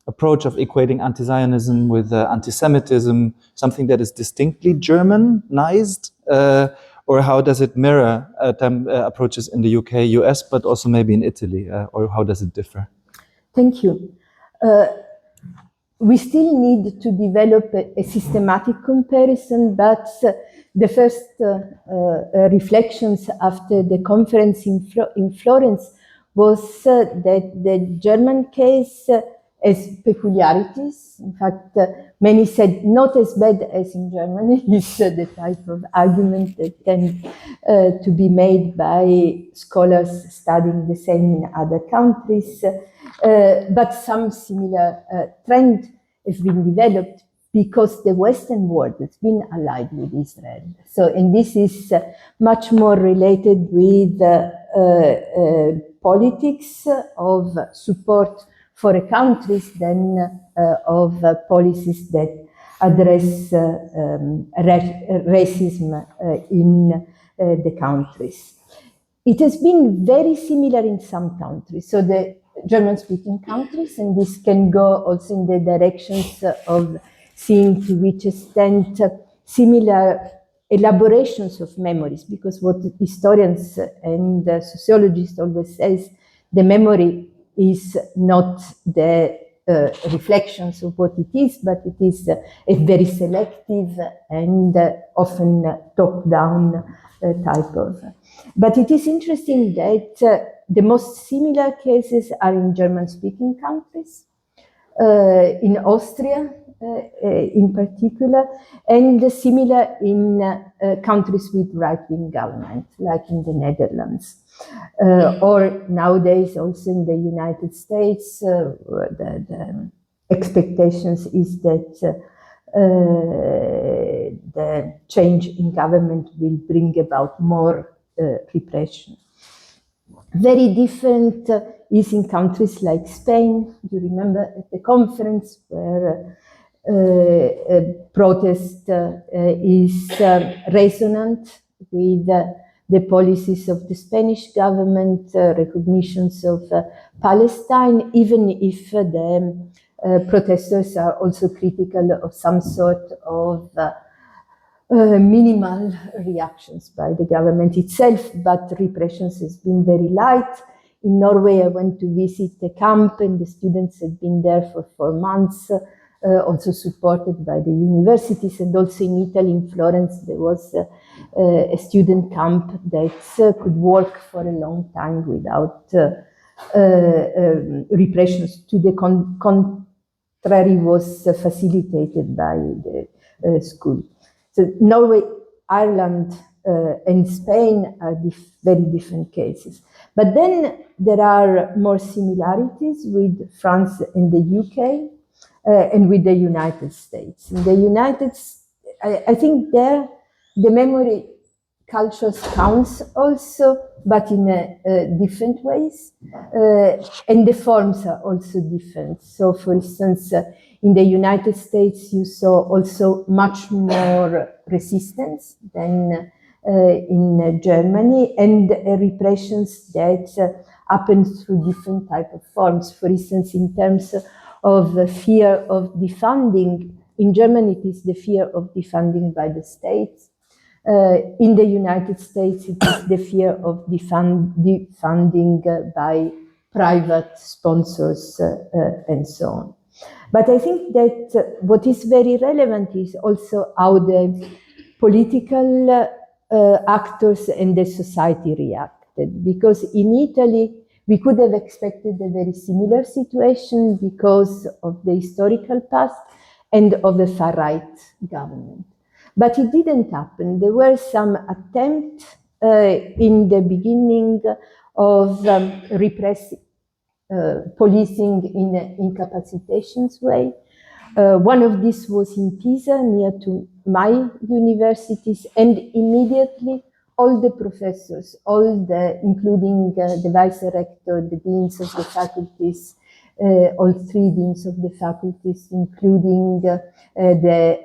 approach of equating anti-Zionism with anti-Semitism something that is distinctly Germanized? Or how does it mirror approaches in the UK, US, but also maybe in Italy? Or how does it differ? Thank you. We still need to develop a systematic comparison, but the first reflections after the conference in Florence was that the German case has peculiarities. In fact, many said not as bad as in Germany is the type of argument that tend to be made by scholars studying the same in other countries. But some similar trend has been developed because the Western world has been allied with Israel. So, and this is much more related with politics of support for countries than of policies that address racism in the countries. It has been very similar in some countries. So the German-speaking countries, and this can go also in the directions of seeing to which extent similar elaborations of memories, because what historians and sociologists always says, the memory is not the reflections of what it is, but it is a very selective and often top-down type of. But it is interesting that the most similar cases are in German-speaking countries, in Austria in particular, and similar in countries with right-wing government, like in the Netherlands. Or nowadays also in the United States, the expectations is that the change in government will bring about more repression. Very different is in countries like Spain. You remember at the conference where protest is resonant with the policies of the Spanish government, recognitions of Palestine, even if the protesters are also critical of some sort of minimal reactions by the government itself, but repressions has been very light. In Norway, I went to visit the camp and the students had been there for 4 months. also supported by the universities, and also in Italy, in Florence, there was a student camp that could work for a long time without repressions. To the contrary, was facilitated by the school. So Norway, Ireland, and Spain are very different cases. But then there are more similarities with France and the UK and with the United States. In the United States, I think there the memory cultures counts also, but in different ways. And the forms are also different. So for instance, in the United States, you saw also much more resistance than in Germany, and repressions that happen through different type of forms. For instance, in terms of fear of defunding, in Germany it is the fear of defunding by the state. In the United States, it is the fear of defunding by private sponsors and so on. But I think that what is very relevant is also how the political actors and the society reacted. Because in Italy, we could have expected a very similar situation because of the historical past and of the far-right government. But it didn't happen. There were some attempts in the beginning of repressing, policing in an incapacitations way. One of these was in Pisa, near to my universities, and immediately all the professors, including the vice rector, the deans of the faculties, all three deans of the faculties, including the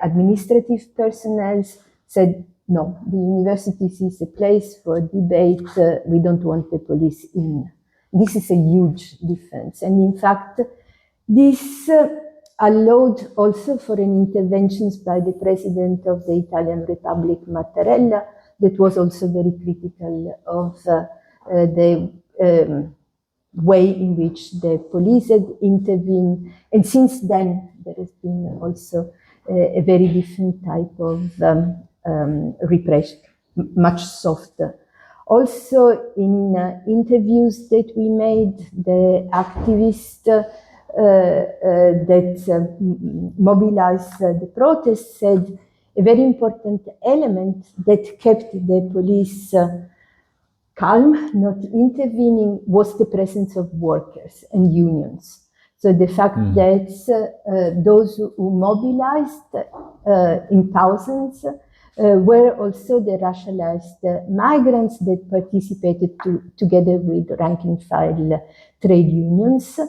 administrative personnel, said, no, the universities is a place for debate, we don't want the police in. This is a huge difference. And in fact, this allowed also for an interventions by the president of the Italian Republic, Mattarella, that was also very critical of the way in which the police had intervened. And since then, there has been also a very different type of repression, much softer. Also, in interviews that we made, the activists that mobilized the protests said a very important element that kept the police calm, not intervening, was the presence of workers and unions. So the fact that those who mobilized in thousands were also the racialized migrants that participated together with rank and file trade unions,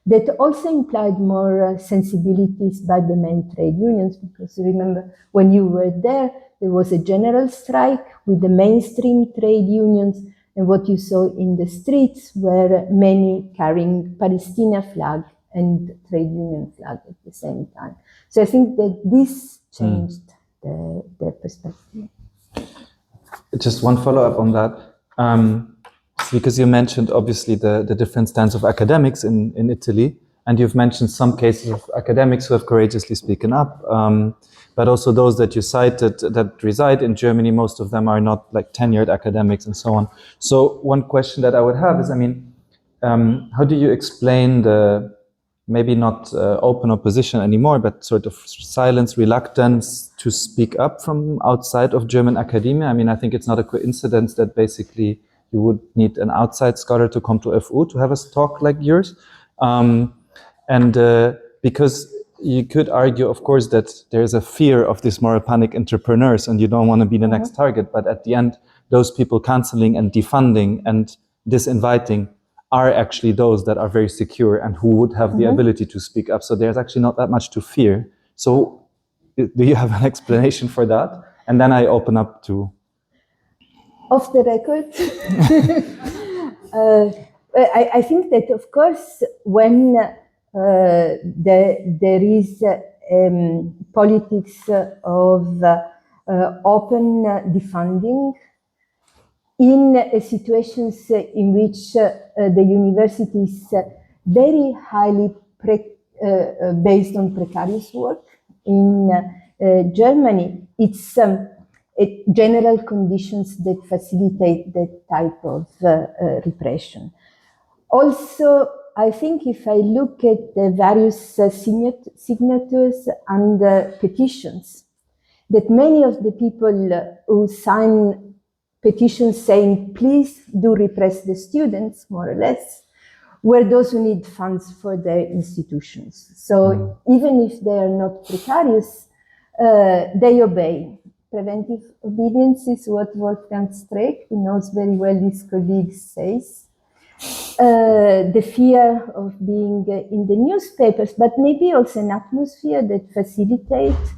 that also implied more sensibilities by the main trade unions, because remember, when you were there was a general strike with the mainstream trade unions, and what you saw in the streets were many carrying Palestinian flag and trade union flag at the same time. So I think that this changed the perspective. Just one follow-up on that. Because you mentioned obviously the different stance of academics in Italy, and you've mentioned some cases of academics who have courageously spoken up, but also those that you cited that reside in Germany, most of them are not like tenured academics and so on. So one question that I would have is, I mean, how do you explain the maybe not open opposition anymore, but sort of silence, reluctance to speak up from outside of German academia? I mean, I think it's not a coincidence that basically you would need an outside scholar to come to FU to have a talk like yours. Because you could argue, of course, that there's a fear of these moral panic entrepreneurs and you don't want to be the next target. But at the end, those people canceling and defunding and disinviting are actually those that are very secure and who would have the ability to speak up. So there's actually not that much to fear. So do you have an explanation for that? And then I open up to... Off the record, I think that, of course, when there is politics of open defunding, in situations in which the university is very highly based on precarious work. In Germany, it's general conditions that facilitate that type of repression. Also, I think if I look at the various signatures and petitions, that many of the people who sign petitions saying, please do repress the students, more or less, were those who need funds for their institutions. So even if they are not precarious, they obey. Preventive obedience is what Wolfgang Streeck, who knows very well his colleagues, says. The fear of being in the newspapers, but maybe also an atmosphere that facilitates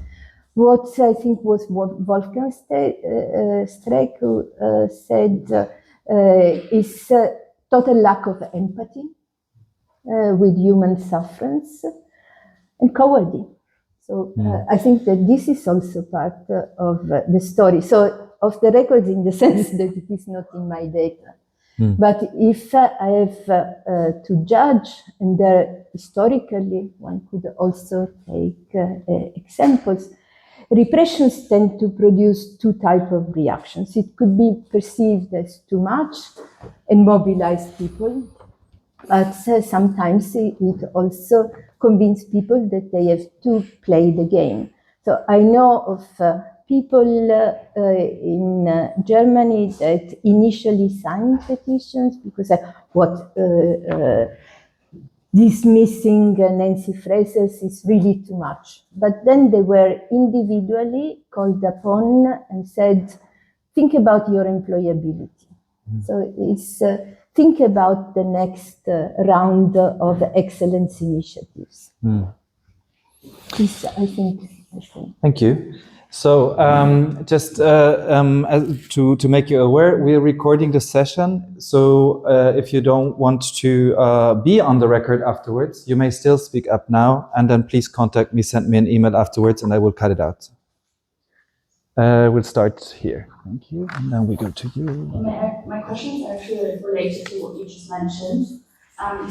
what I think was Wolfgang Streeck who said is total lack of empathy with human sufferance and cowardice. So I think that this is also part of the story. So of the records in the sense that it is not in my data. But if I have to judge, and there historically one could also take examples, repressions tend to produce two types of reactions. It could be perceived as too much and mobilize people, but sometimes it also convinces people that they have to play the game. So I know of people in Germany that initially signed petitions because dismissing Nancy Fraser's is really too much. But then they were individually called upon and said, think about your employability. So it's think about the next round of excellence initiatives. This, I think. Thank you. So just to make you aware, we're recording the session. So if you don't want to be on the record afterwards, you may still speak up now, and then please contact me, send me an email afterwards, and I will cut it out. We'll start here. Thank you. And then we go to you. My question is actually related to what you just mentioned.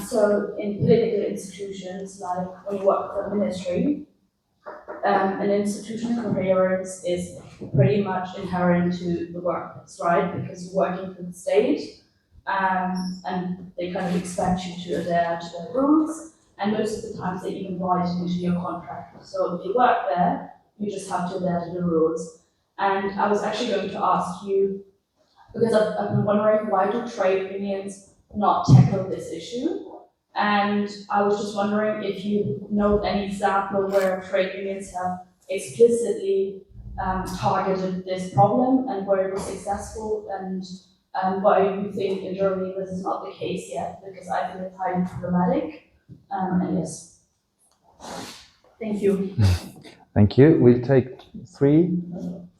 So in political institutions, like when you work for a ministry, an institutional coherence is pretty much inherent to the workplace, right? Because you're working for the state, and they kind of expect you to adhere to their rules, and most of the times they even write it into your contract. So if you work there, you just have to adhere to the rules. And I was actually going to ask you, because I've been wondering, why do trade unions not tackle this issue? And I was just wondering if you know any example where trade unions have explicitly targeted this problem and where it was successful, and why you think in Germany this is not the case yet, because I think it's highly problematic. And yes, thank you. Thank you. We'll take 3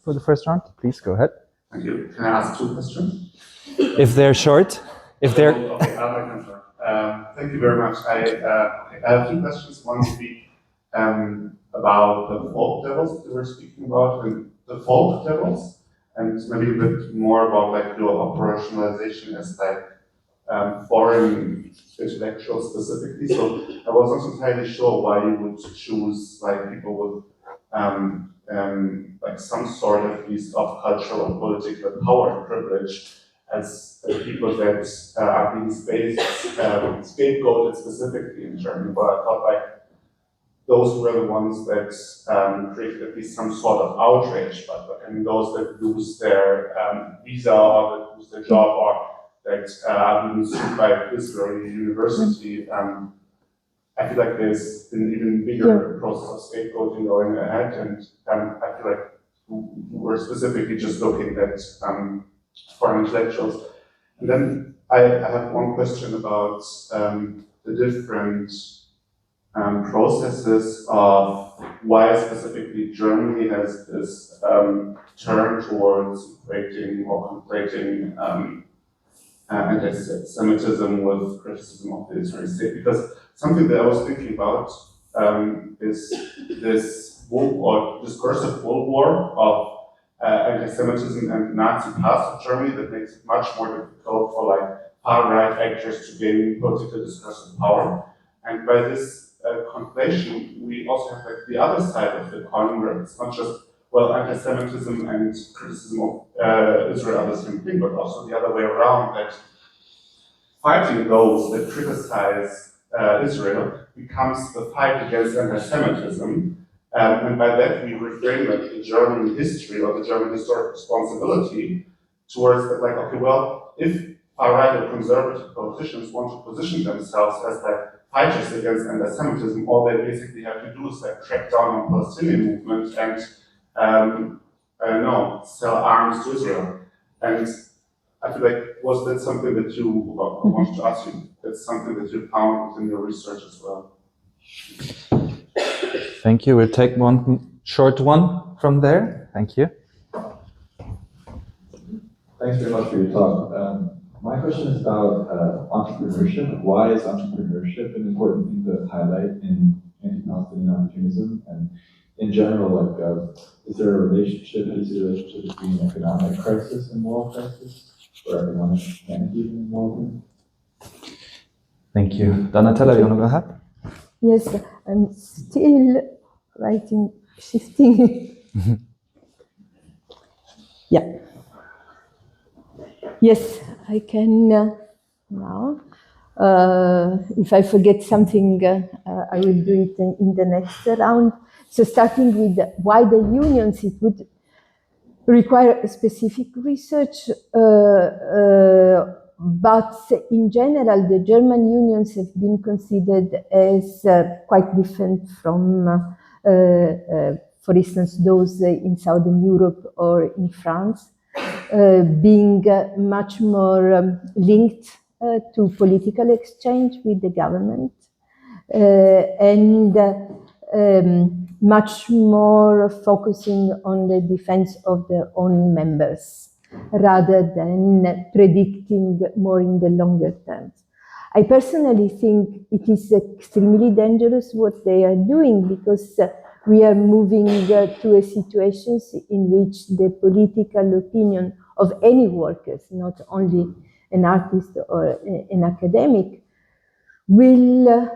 for the first round. Please go ahead. Thank you. Can I ask 2 questions? If they're short, Okay, I'll make them short. Thank you very much. I have 2 questions. One would be about the folk devils that we were speaking about, and the folk devils, and maybe a bit more about like your operationalization as like foreign intellectuals specifically. So I was not entirely sure why you would choose like people with like some sort at least of cultural and political power and privilege as people that are being scapegoated specifically in Germany. But I thought like those were the ones that created at least some sort of outrage, but and those that lose their visa or that lose their job or that are being sued by this very university. I feel like there's an even bigger process of scapegoating going ahead, and I feel like we're specifically just looking at foreign intellectuals. And then I have one question about the different processes of why specifically Germany has this turn towards equating or conflating anti-Semitism with criticism of the Israeli state, because something that I was thinking about is this discursive world war of anti-Semitism and Nazi past of Germany that makes it much more difficult for like far-right actors to gain political discursive power. And by this conflation, we also have like the other side of the coin, where it's not just, well, anti-Semitism and criticism of Israel are the same thing, but also the other way around, that fighting those that criticize Israel becomes the fight against anti-Semitism. And by that we reframe like the German history or the German historic responsibility towards that, like, okay, well, if far-right or conservative politicians want to position themselves as like fighters against anti-Semitism, all they basically have to do is like crack down on Palestinian movement and I don't know, sell arms to Israel. And I feel like, was that something that you, well, I wanted to ask you, that's something that you found within your research as well? Thank you. We'll take one short one from there. Thank you. Thanks very much for your talk. My question is about entrepreneurship. Why is entrepreneurship an important thing to highlight in anti-Palestinian opportunism? And in general, like, is there a relationship between economic crisis and moral crisis, or economic panic even and moral panic? Thank you. Donatella, you want to go ahead? Yes, I'm still writing, shifting. Yeah. Yes, I can now. If I forget something, I will do it in the next round. So starting with why the unions, it would require a specific research, but in general, the German unions have been considered as quite different from, for instance, those in Southern Europe or in France, being much more linked to political exchange with the government, and much more focusing on the defense of their own members, rather than predicting more in the longer terms. I personally think it is extremely dangerous what they are doing, because we are moving to a situation in which the political opinion of any workers, not only an artist or an academic, will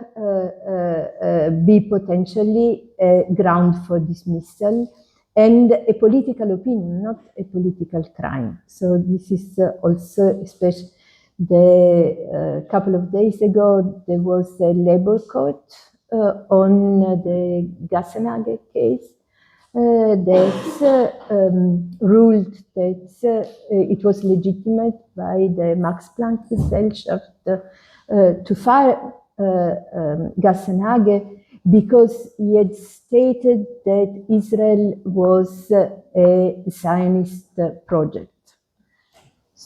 be potentially a ground for dismissal and a political opinion, not a political crime. So this is also, especially the couple of days ago, there was a labor court on the Gassenhage case that ruled that it was legitimate by the Max Planck Gesellschaft to fire Gassenhage because he had stated that Israel was a Zionist project.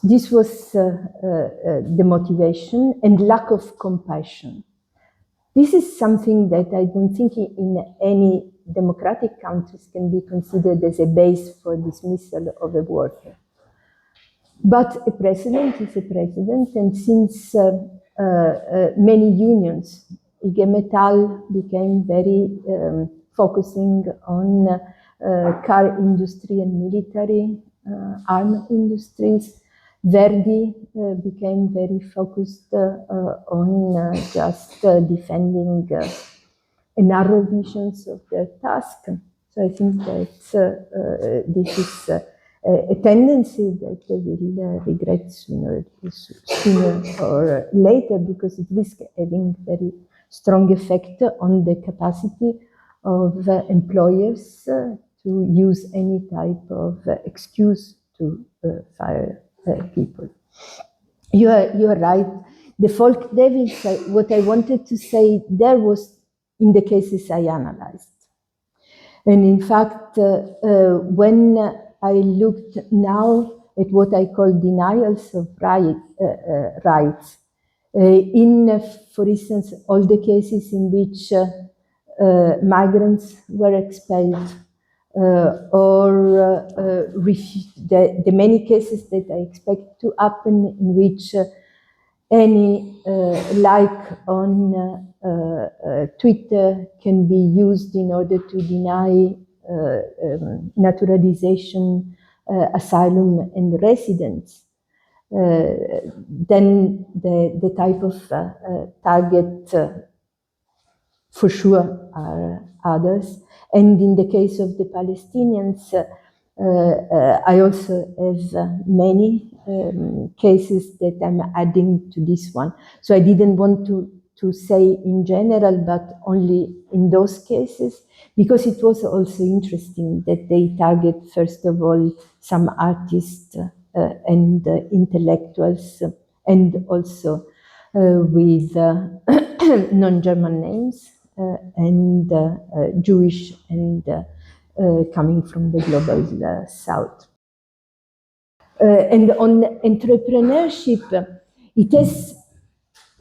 This was the motivation and lack of compassion. This is something that I don't think in any democratic countries can be considered as a base for dismissal of a worker. But a president is a president, and since many unions, IG Metall became very focusing on car industry and military arm industries. Verdi became very focused on just defending narrow visions of their task. So I think that this is a tendency that they will regret sooner or later, because it risks having very strong effect on the capacity of employers to use any type of excuse to fire people. You are right. The folk devils, what I wanted to say there was in the cases I analyzed. And in fact, when I looked now at what I call denials of rights, in, for instance, all the cases in which migrants were expelled, or the many cases that I expect to happen in which any like on Twitter can be used in order to deny naturalization, asylum, and residence. Then the type of target for sure are others. And in the case of the Palestinians, I also have many cases that I'm adding to this one. So I didn't want to say in general, but only in those cases, because it was also interesting that they target, first of all, some artists and intellectuals, and also with non-German names and Jewish and coming from the global south. And on entrepreneurship, it has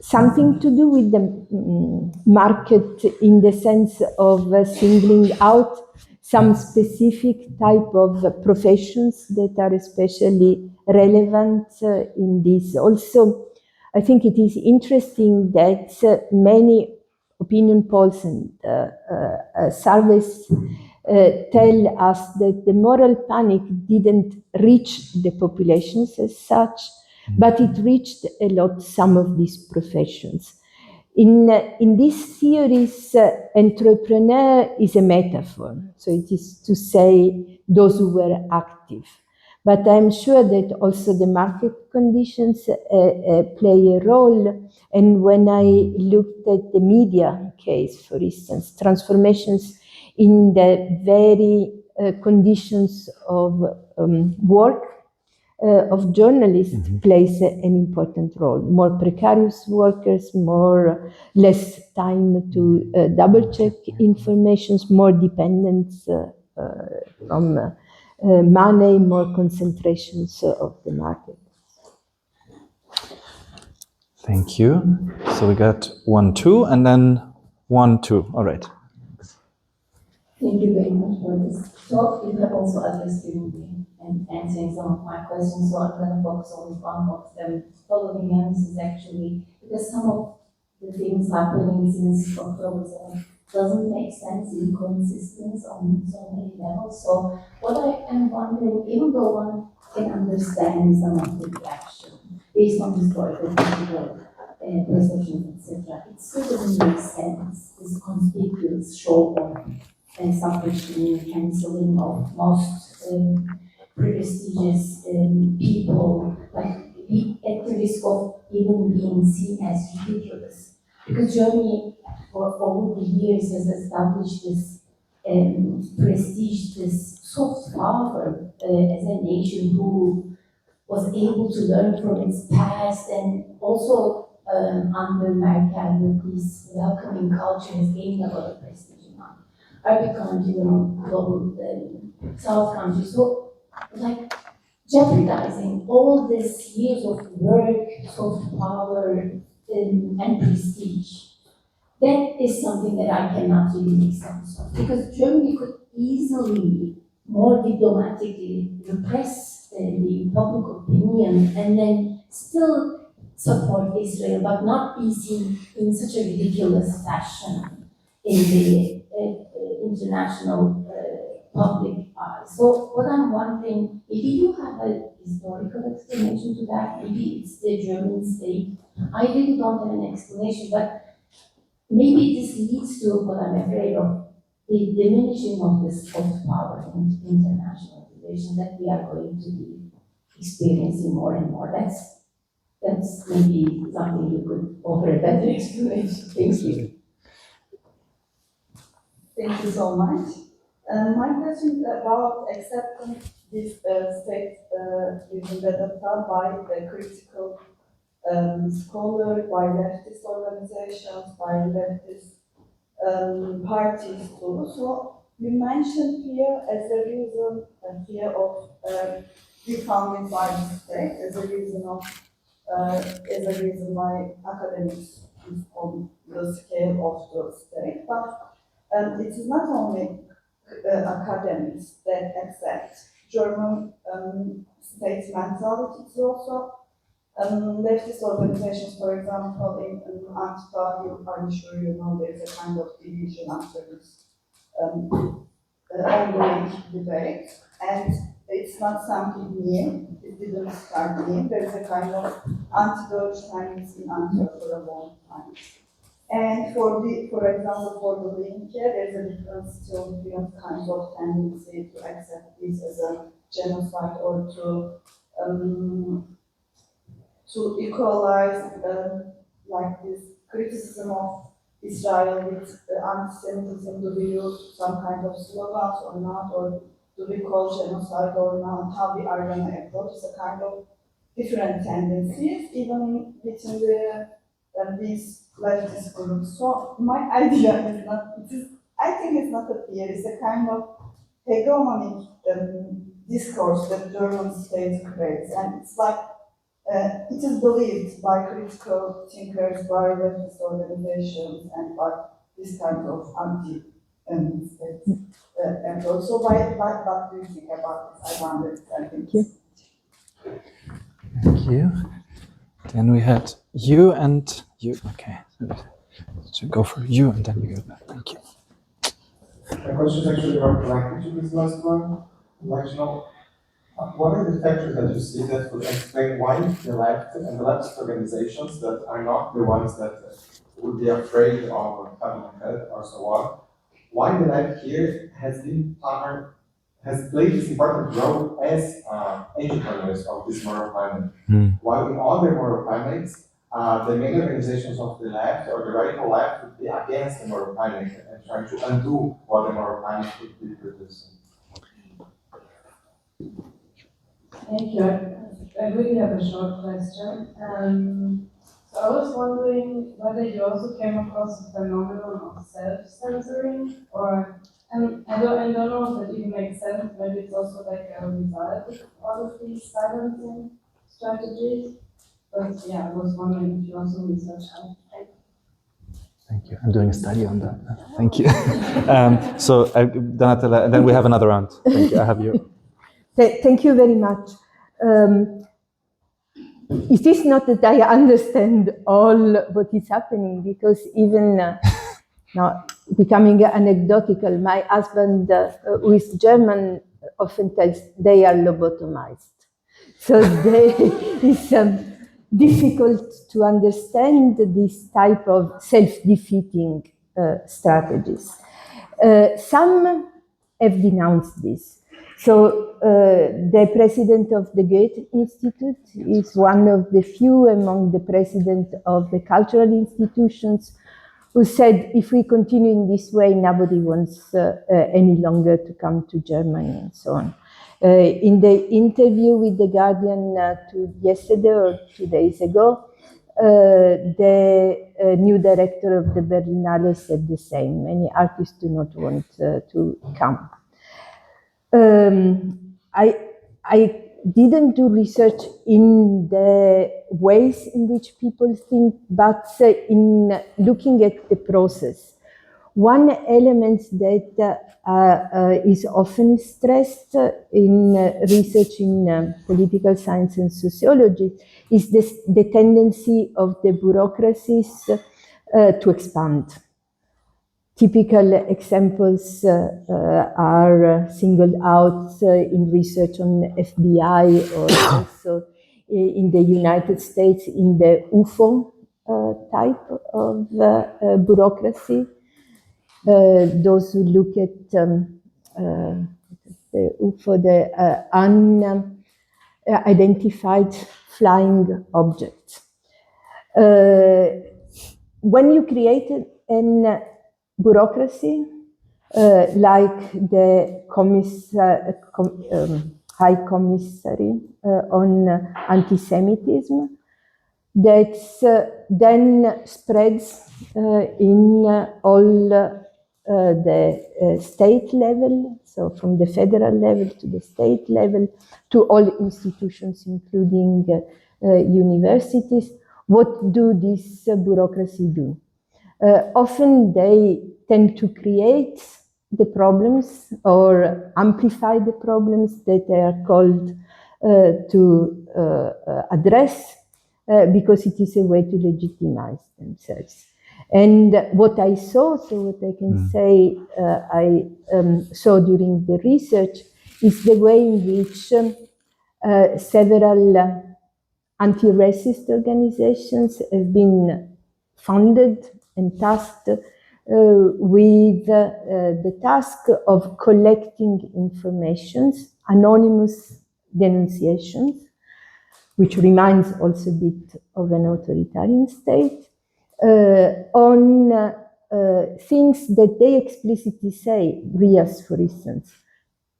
something to do with the market in the sense of singling out some specific type of professions that are especially relevant in this. Also, I think it is interesting that many opinion polls and surveys tell us that the moral panic didn't reach the populations as such, but it reached a lot some of these professions. In these theories, entrepreneur is a metaphor, so it is to say those who were active. But I'm sure that also the market conditions play a role. And when I looked at the media case, for instance, transformations in the very conditions of work of journalists plays an important role. More precarious workers, less time to double check informations, more dependence from money, more concentrations of the market. Thank you. So we got 1, 2, and then 1, 2. All right. Thank you very much for this talk. You have also addressed me and answering some of my questions, so I'm going to focus on one of them. Following analysis, actually, because some of the things happening since October 7th doesn't make sense, inconsistent on so many levels. So what I am wondering, even though one can understand some of the reaction based on historical perceptions, etc., it still doesn't make sense. This conspicuous show of suppression, cancelling of most prestigious people, like at the risk of even being seen as ridiculous. Because Germany, for over the years, has established this prestige, this soft power as a nation who was able to learn from its past, and also under Merkel, with this welcoming culture, has gained a lot of prestige among Arabic countries, among global South countries. So, like, jeopardizing all these years of work, soft power, and prestige. That is something that I cannot really make sense of, because Germany could easily, more diplomatically, repress the public opinion and then still support Israel, but not be seen in such a ridiculous fashion in the international public eye. So what I'm wondering, maybe you have a historical explanation to that, maybe it's the German state. I really don't have an explanation, but maybe this leads to what I'm afraid of, the diminishing of the soft power in international relations that we are going to be experiencing more and more. That's maybe something you could offer a better explanation. Thank you. Thank you so much. My question is about accepting this state within the data by the critical scholar, by leftist organizations, by leftist parties too. So you mentioned here as a reason here of defounding by the state as a reason why academics is on the scale of the state, but it is not only academics that accept German state mentality, it's also leftist organizations. For example, in Antifa, I'm sure you know there's a kind of division after this ongoing debate, and it's not something new, it didn't start new, there's a kind of anti-Deutsch in Antifa for a long time. And for example, for the link here, there's a difference to different kinds of tendency to accept this as a genocide or to equalize like this criticism of Israel with anti-Semitism. Do we use some kind of slogans or not, or do we call genocide or not? How we are going to approach is a kind of different tendencies, even within these leftist groups. So my idea is not. I think it's not a fear. It's a kind of hegemonic discourse that German state creates, and it's like. It is believed by critical thinkers, by leftist organizations, and by this kind of anti-state approach. So, what do you think about this? I wonder. Thank you. Thank you. Then we had you and you. Okay. So go for you and then you go back. Thank you. My question is actually about language in this last one. I'd like to know what are the factors that you see that would explain why the left and the leftist organizations that are not the ones that would be afraid of having a head or so on, why the left here has played this important role as entrepreneurs of this moral climate. While in other moral climates, the main organizations of the left or the radical left would be against the moral climate and trying to undo what the moral climate would be producing. Thank you. I really have a short question. So I was wondering whether you also came across the phenomenon of self-censoring, or I don't know if that even makes sense. Maybe it's also like a result of all of these silencing strategies. But yeah, I was wondering if you also research how. Thank you. I'm doing a study on that. Thank you. So, Donatella, and then we have another round. Thank you. I have you. Thank you very much. It is not that I understand all what is happening, because even now, becoming anecdotal, my husband, who is German, often tells they are lobotomized. So it's difficult to understand this type of self-defeating strategies. Some have denounced this. So the president of the Goethe Institute is one of the few among the presidents of the cultural institutions who said, if we continue in this way, nobody wants any longer to come to Germany and so on. In the interview with The Guardian yesterday or 2 days ago, the new director of the Berlinale said the same. Many artists do not want to come. I didn't do research in the ways in which people think, but in looking at the process. One element that is often stressed in research in political science and sociology is the tendency of the bureaucracies to expand. Typical examples are singled out in research on FBI or also in the United States in the UFO type of bureaucracy. Those who look at the UFO, the unidentified flying objects. When you create an bureaucracy, like the High Commissary on anti-Semitism, that then spreads in all the state level, so from the federal level to the state level, to all institutions, including universities. What do this bureaucracy do? Often they tend to create the problems or amplify the problems that they are called to address because it is a way to legitimize themselves. And what I saw, so what I can say I saw during the research is the way in which several anti-racist organizations have been funded and tasked with the task of collecting informations, anonymous denunciations, which reminds also a bit of an authoritarian state, on things that they explicitly say, RIAs, for instance,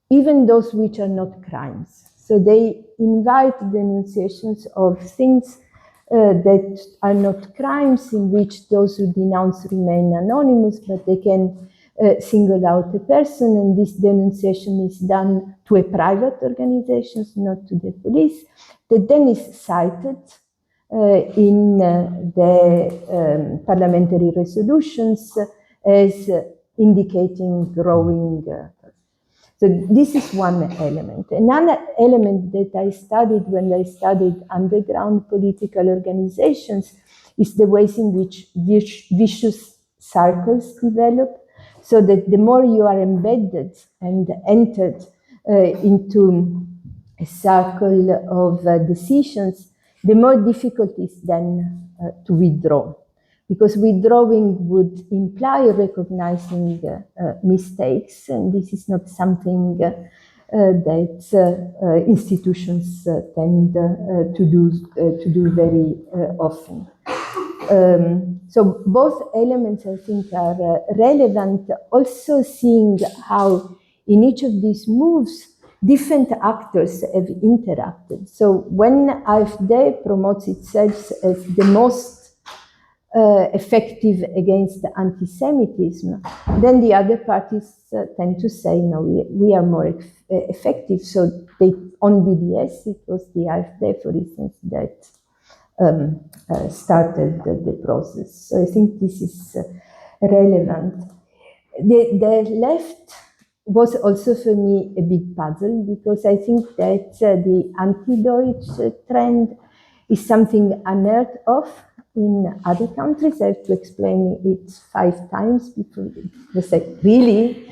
even those which are not crimes. So they invite denunciations of things that are not crimes, in which those who denounce remain anonymous, but they can single out a person, and this denunciation is done to a private organization, not to the police, that then is cited in the parliamentary resolutions as indicating growing. So this is one element. Another element that I studied when I studied underground political organizations is the ways in which vicious circles develop, so that the more you are embedded and entered into a circle of decisions, the more difficult it is then to withdraw. Because withdrawing would imply recognizing mistakes, and this is not something that institutions tend to do very often. So both elements, I think, are relevant. Also seeing how in each of these moves, different actors have interacted. So when AfD promotes itself as the most effective against anti-Semitism, then the other parties tend to say, no, we are more effective. So they, on BDS, it was the AfD, for instance, that started the process. So I think this is relevant. The left was also for me a big puzzle, because I think that the anti-Deutsch trend is something unheard of in other countries. I have to explain it 5 times before they say, really?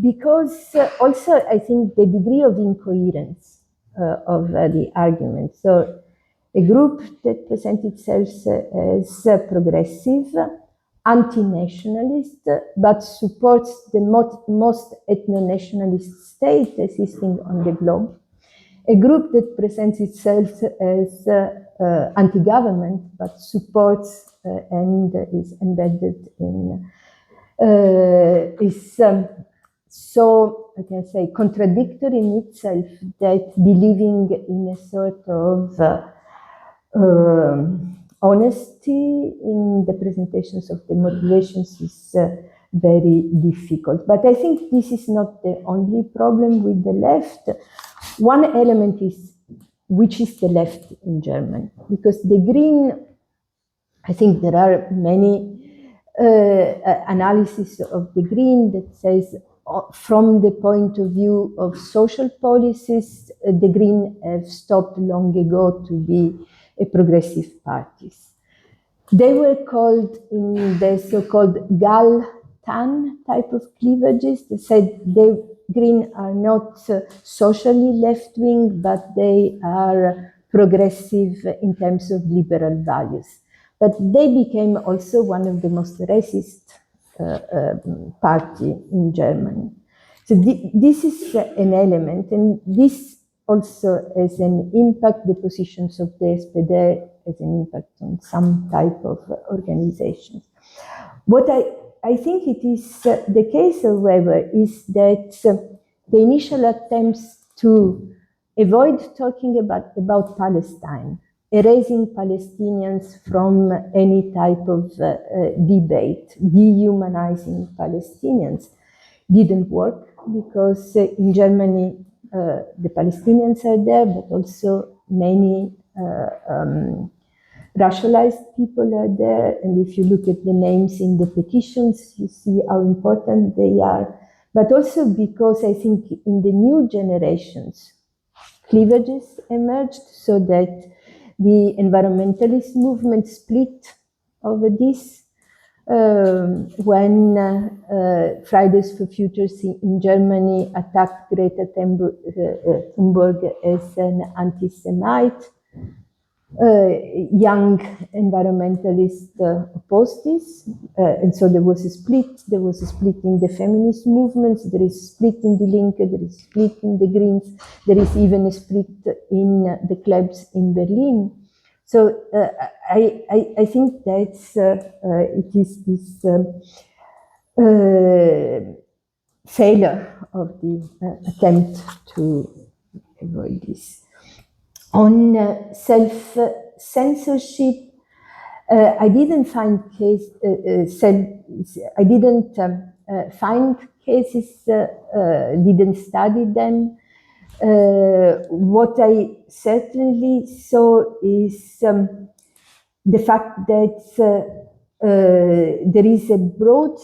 Because also I think the degree of incoherence of the argument. So a group that presents itself as progressive, anti-nationalist, but supports the most ethno-nationalist state existing on the globe. A group that presents itself as anti-government, but supports and is embedded in, is so, I can say, contradictory in itself, that believing in a sort of honesty in the presentations of the motivations is very difficult. But I think this is not the only problem with the left. One element is, which is the left in Germany? Because the Green, I think there are many analysis of the Green that says, from the point of view of social policies, the Green have stopped long ago to be a progressive parties. They were called in the so-called Gal-Tan type of cleavages. They said the Green are not socially left-wing, but they are progressive in terms of liberal values. But they became also one of the most racist party in Germany. So this is an element, and this also has an impact. The positions of the SPD has an impact on some type of organizations. What I think it is the case, however, is that the initial attempts to avoid talking about Palestine, erasing Palestinians from any type of debate, dehumanizing Palestinians, didn't work, because in Germany the Palestinians are there, but also many racialized people are there. And if you look at the names in the petitions, you see how important they are. But also because I think in the new generations, cleavages emerged, so that the environmentalist movement split over this. When Fridays for Futures in Germany attacked Greta Thunberg as an anti-Semite, young environmentalists opposed this, and so there was a split. There was a split in the feminist movements. There is a split in the Linke. There is a split in the Greens. There is even a split in the clubs in Berlin. So I think that's it is this failure of the attempt to avoid this. On self-censorship, I didn't find find cases, didn't study them. What I certainly saw is the fact that there is a broad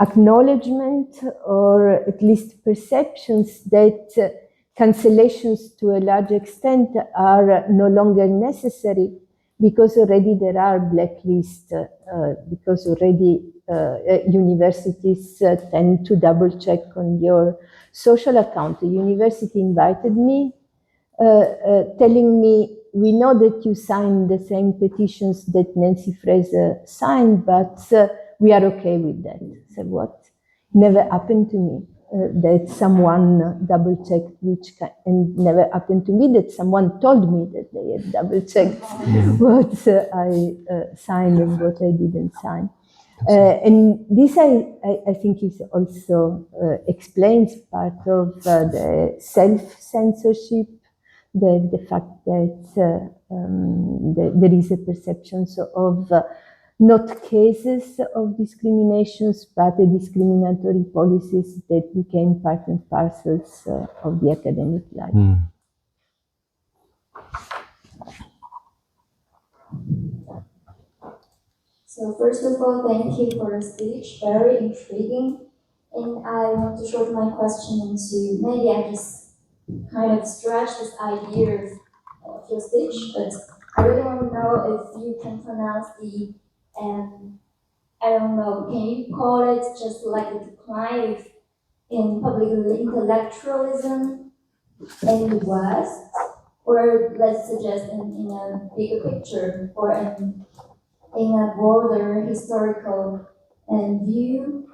acknowledgement, or at least perceptions, that cancellations to a large extent are no longer necessary because already there are blacklists, because already universities tend to double check on your social account. A university invited me, telling me, we know that you signed the same petitions that Nancy Fraser signed, but we are okay with that. I said, what? Never happened to me that someone double-checked and never happened to me that someone told me that they had double-checked what I signed and what I didn't sign. And this, I think, is also explains part of the self-censorship, the fact that there is a perception of not cases of discriminations, but discriminatory policies that became part and parcels of the academic life. So first of all, thank you for the speech, very intriguing. And I want to shorten my question into, maybe I just kind of stretch this idea of your speech, but I really want to know if you can pronounce the, I don't know, can you call it just like a decline in public intellectualism in the West? Or let's suggest in a bigger picture, or in a broader historical view,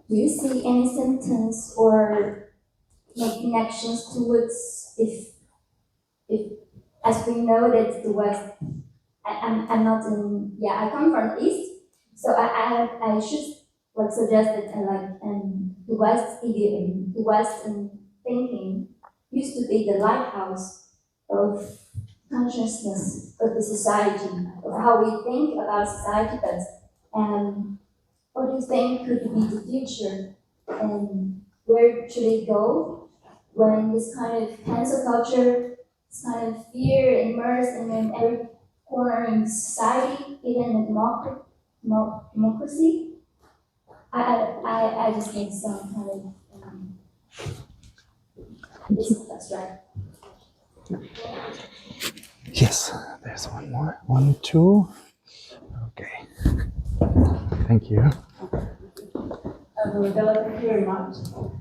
do you see any symptoms or make connections towards if as we know that the West, I'm not in, I come from the East, so I should like suggest that the West idiom, the Western thinking used to be the lighthouse of consciousness of the society, of how we think about society, but what do you think could be the future, and where should it go when this kind of cancel culture, this kind of fear immersed in every corner in society, even in democracy? I just need some kind of that's right. Yes, there's one more. 1, 2. Okay. Thank you. Della, thank you very much.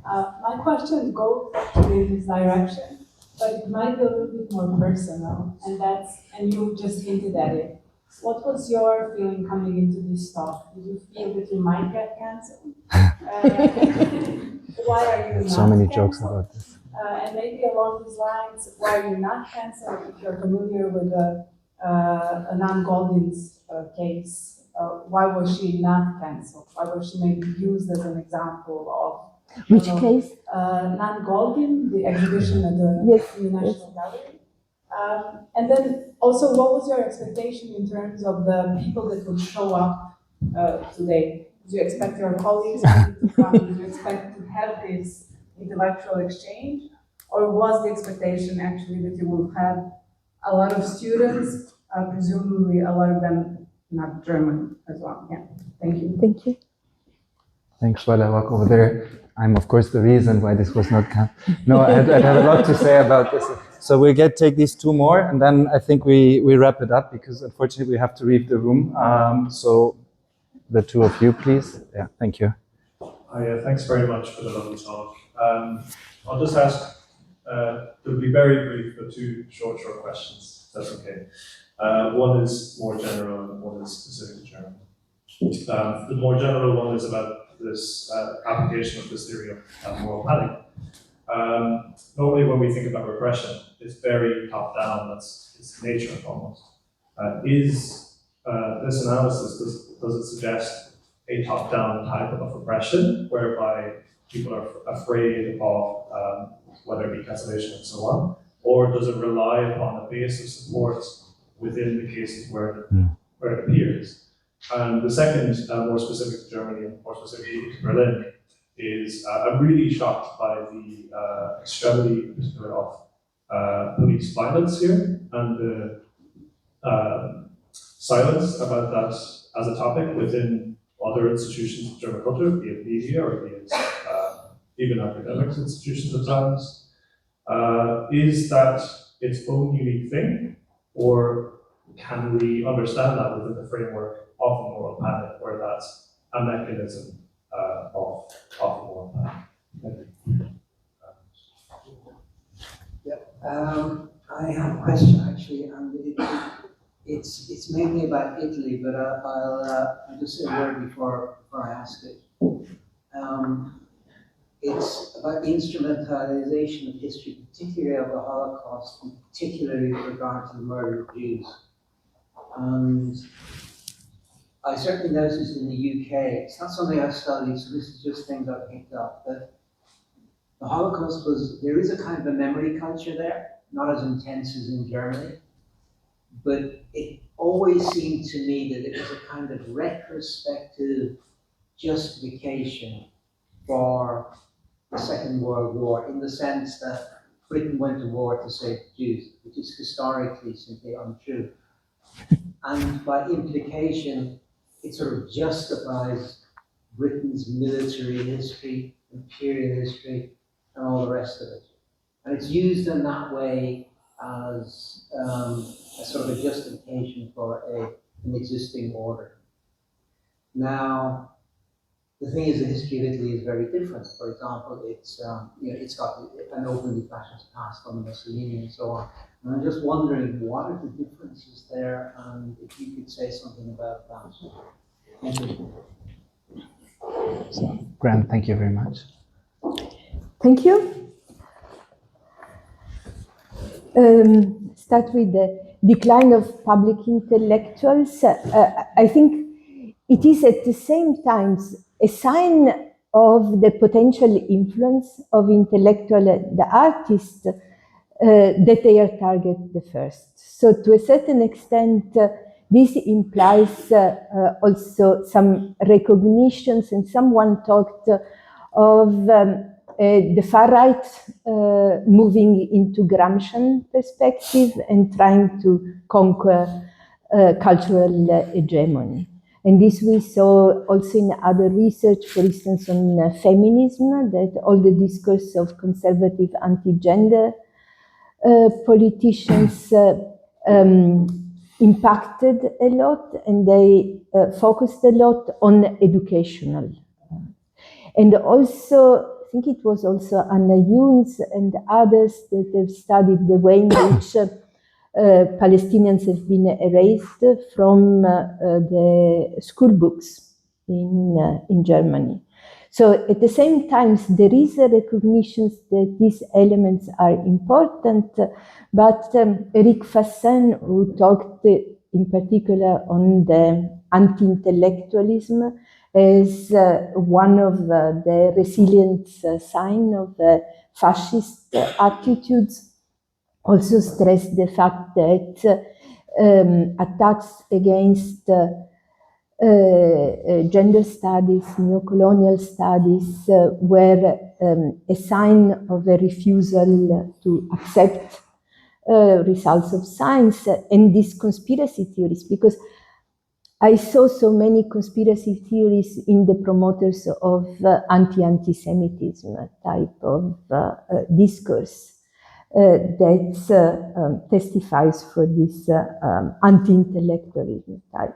My question goes actually in this direction, but it might be a little bit more personal, and you just hinted at it. What was your feeling coming into this talk? Did you feel that you might get cancelled? Why are you not So many cancelled? jokes about this. And maybe along these lines, why are you not cancelled? If you're familiar with Anand Goldin's case, why was she not cancelled? Why was she maybe used as an example of which case? Anand Goldin, the exhibition at the National Gallery? And then also, what was your expectation in terms of the people that would show up today? Did you expect your colleagues to come? Did you expect to have this intellectual exchange? Or was the expectation actually that you will have a lot of students, presumably a lot of them not German as well? Yeah, thank you. Thank you. Thanks, while I walk over there. I'm, of course, the reason why this was not No, I'd have a lot to say about this. So we take these 2 more, and then I think we wrap it up, because unfortunately we have to leave the room. So the 2 of you, please. Yeah, thank you. Thanks very much for the lovely talk. I'll just ask It'll be very brief, but two short questions. That's okay. One is more general, and one is specific to Germany. The more general one is about this application of this theory of moral panic. Normally, when we think about repression, it's very top-down. That's its nature almost. Is this analysis, does it suggest a top-down type of repression, whereby people are afraid of whether it be cancellation and so on, or does it rely upon a base of support within the cases where it appears? And the second, more specific to Germany and more specifically to Berlin, is I'm really shocked by the extremity in particular of police violence here and the silence about that as a topic within other institutions of German culture, be it media or be it even academic institutions at times. Is that its own unique thing, or can we understand that within the framework of a moral panic, where that's a mechanism of a moral panic? I have a question actually, and it's mainly about Italy, but I'll just say a word before I ask it. It's about the instrumentalization of history, particularly of the Holocaust, and particularly with regard to the murder of Jews. And I certainly noticed in the UK, it's not something I've studied, so this is just things I've picked up, that the Holocaust there is a kind of a memory culture there, not as intense as in Germany, but it always seemed to me that it was a kind of retrospective justification for the Second World War, in the sense that Britain went to war to save the Jews, which is historically simply untrue. And by implication, it sort of justifies Britain's military history, imperial history, and all the rest of it. And it's used in that way as a sort of a justification for an existing order. Now, the thing is, the history of Italy is very different. For example, it's got an openly fascist past under Mussolini and so on. And I'm just wondering, what are the differences there, and if you could say something about that. Thank you. So, Graham, thank you very much. Thank you. Start with the decline of public intellectuals. I think it is at the same time a sign of the potential influence of intellectual, the artists, that they are targeted the first. So to a certain extent, this implies also some recognitions, and someone talked of the far right moving into Gramscian perspective and trying to conquer cultural hegemony. And this we saw also in other research, for instance, on feminism, that all the discourse of conservative anti-gender politicians impacted a lot, and they focused a lot on educational. And also, I think it was also Anna Yunes and others that have studied the way in which Palestinians have been erased from the school books in Germany. So at the same time, there is a recognition that these elements are important, but Eric Fassin, who talked in particular on the anti-intellectualism, as one of the resilient sign of fascist attitudes, also stressed the fact that attacks against gender studies, neocolonial studies, were a sign of a refusal to accept results of science, and these conspiracy theories, because I saw so many conspiracy theories in the promoters of anti-Semitism type of discourse that testifies for this anti-intellectualism type.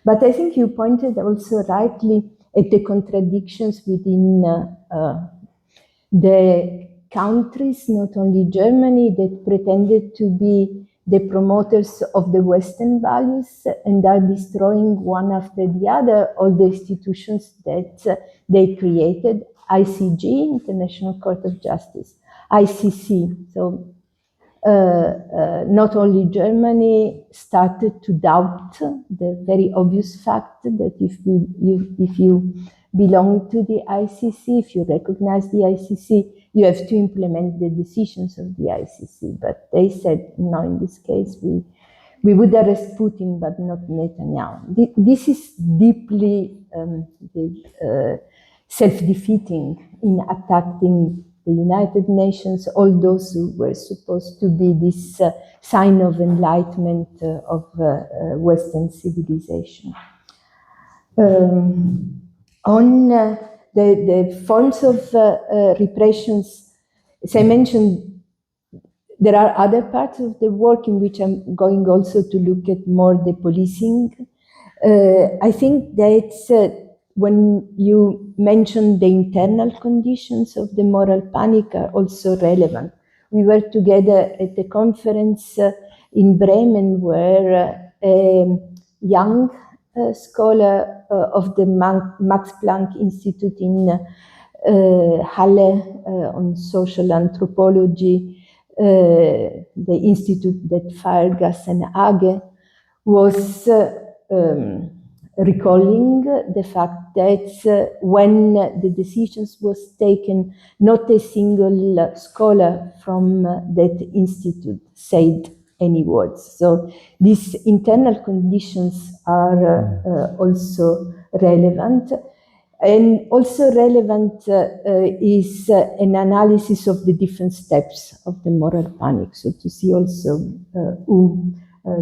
But I think you pointed also rightly at the contradictions within the countries, not only Germany, that pretended to be the promoters of the Western values and are destroying one after the other all the institutions that they created. ICJ, International Court of Justice, ICC. So not only Germany started to doubt the very obvious fact that if you belong to the ICC, if you recognize the ICC, you have to implement the decisions of the ICC. But they said, no, in this case, we would arrest Putin, but not Netanyahu. This is deeply self-defeating in attacking the United Nations, all those who were supposed to be this sign of enlightenment of Western civilization. On the forms of repressions, as I mentioned, there are other parts of the work in which I'm going also to look at more the policing. I think that when you mention the internal conditions of the moral panic are also relevant. We were together at a conference in Bremen where a young scholar of the Max Planck Institute in Halle on social anthropology, the institute that fired gas and Age, was recalling the fact that when the decisions was taken, not a single scholar from that institute said any words. So these internal conditions are also relevant. And also relevant is an analysis of the different steps of the moral panic. So to see also who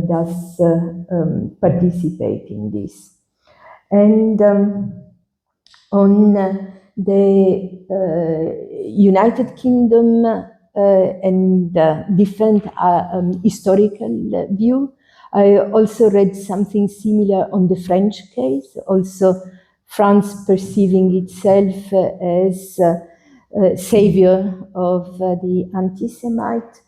does participate in this. And on the United Kingdom and different historical view, I also read something similar on the French case, also France perceiving itself as savior of the anti-Semite.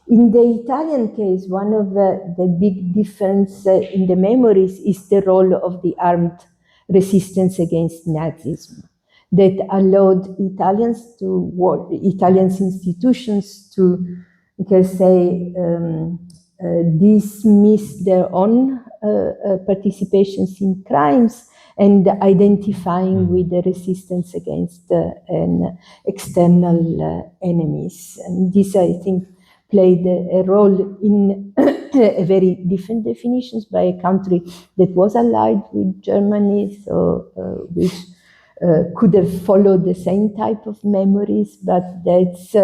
In the Italian case, one of the big difference in the memories is the role of the armed resistance against Nazism that allowed Italians to work, Italian institutions to, you can say, dismiss their own participations in crimes and identifying with the resistance against an external enemies. And this, I think, played a role in a very different definitions by a country that was allied with Germany, so which could have followed the same type of memories, but that's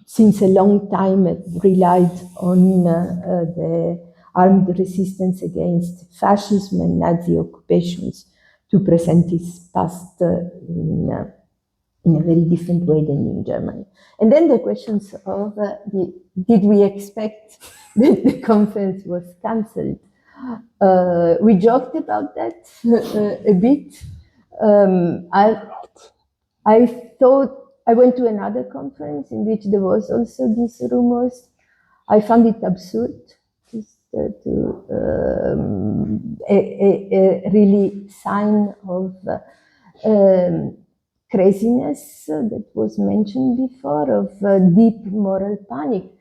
since a long time relied on the armed resistance against fascism and Nazi occupations to present its past in a very different way than in Germany. And then the questions of did we expect that the conference was cancelled? We joked about that a bit. I thought I went to another conference in which there was also these rumors. I found it absurd, just a really sign of craziness that was mentioned before, of deep moral panic.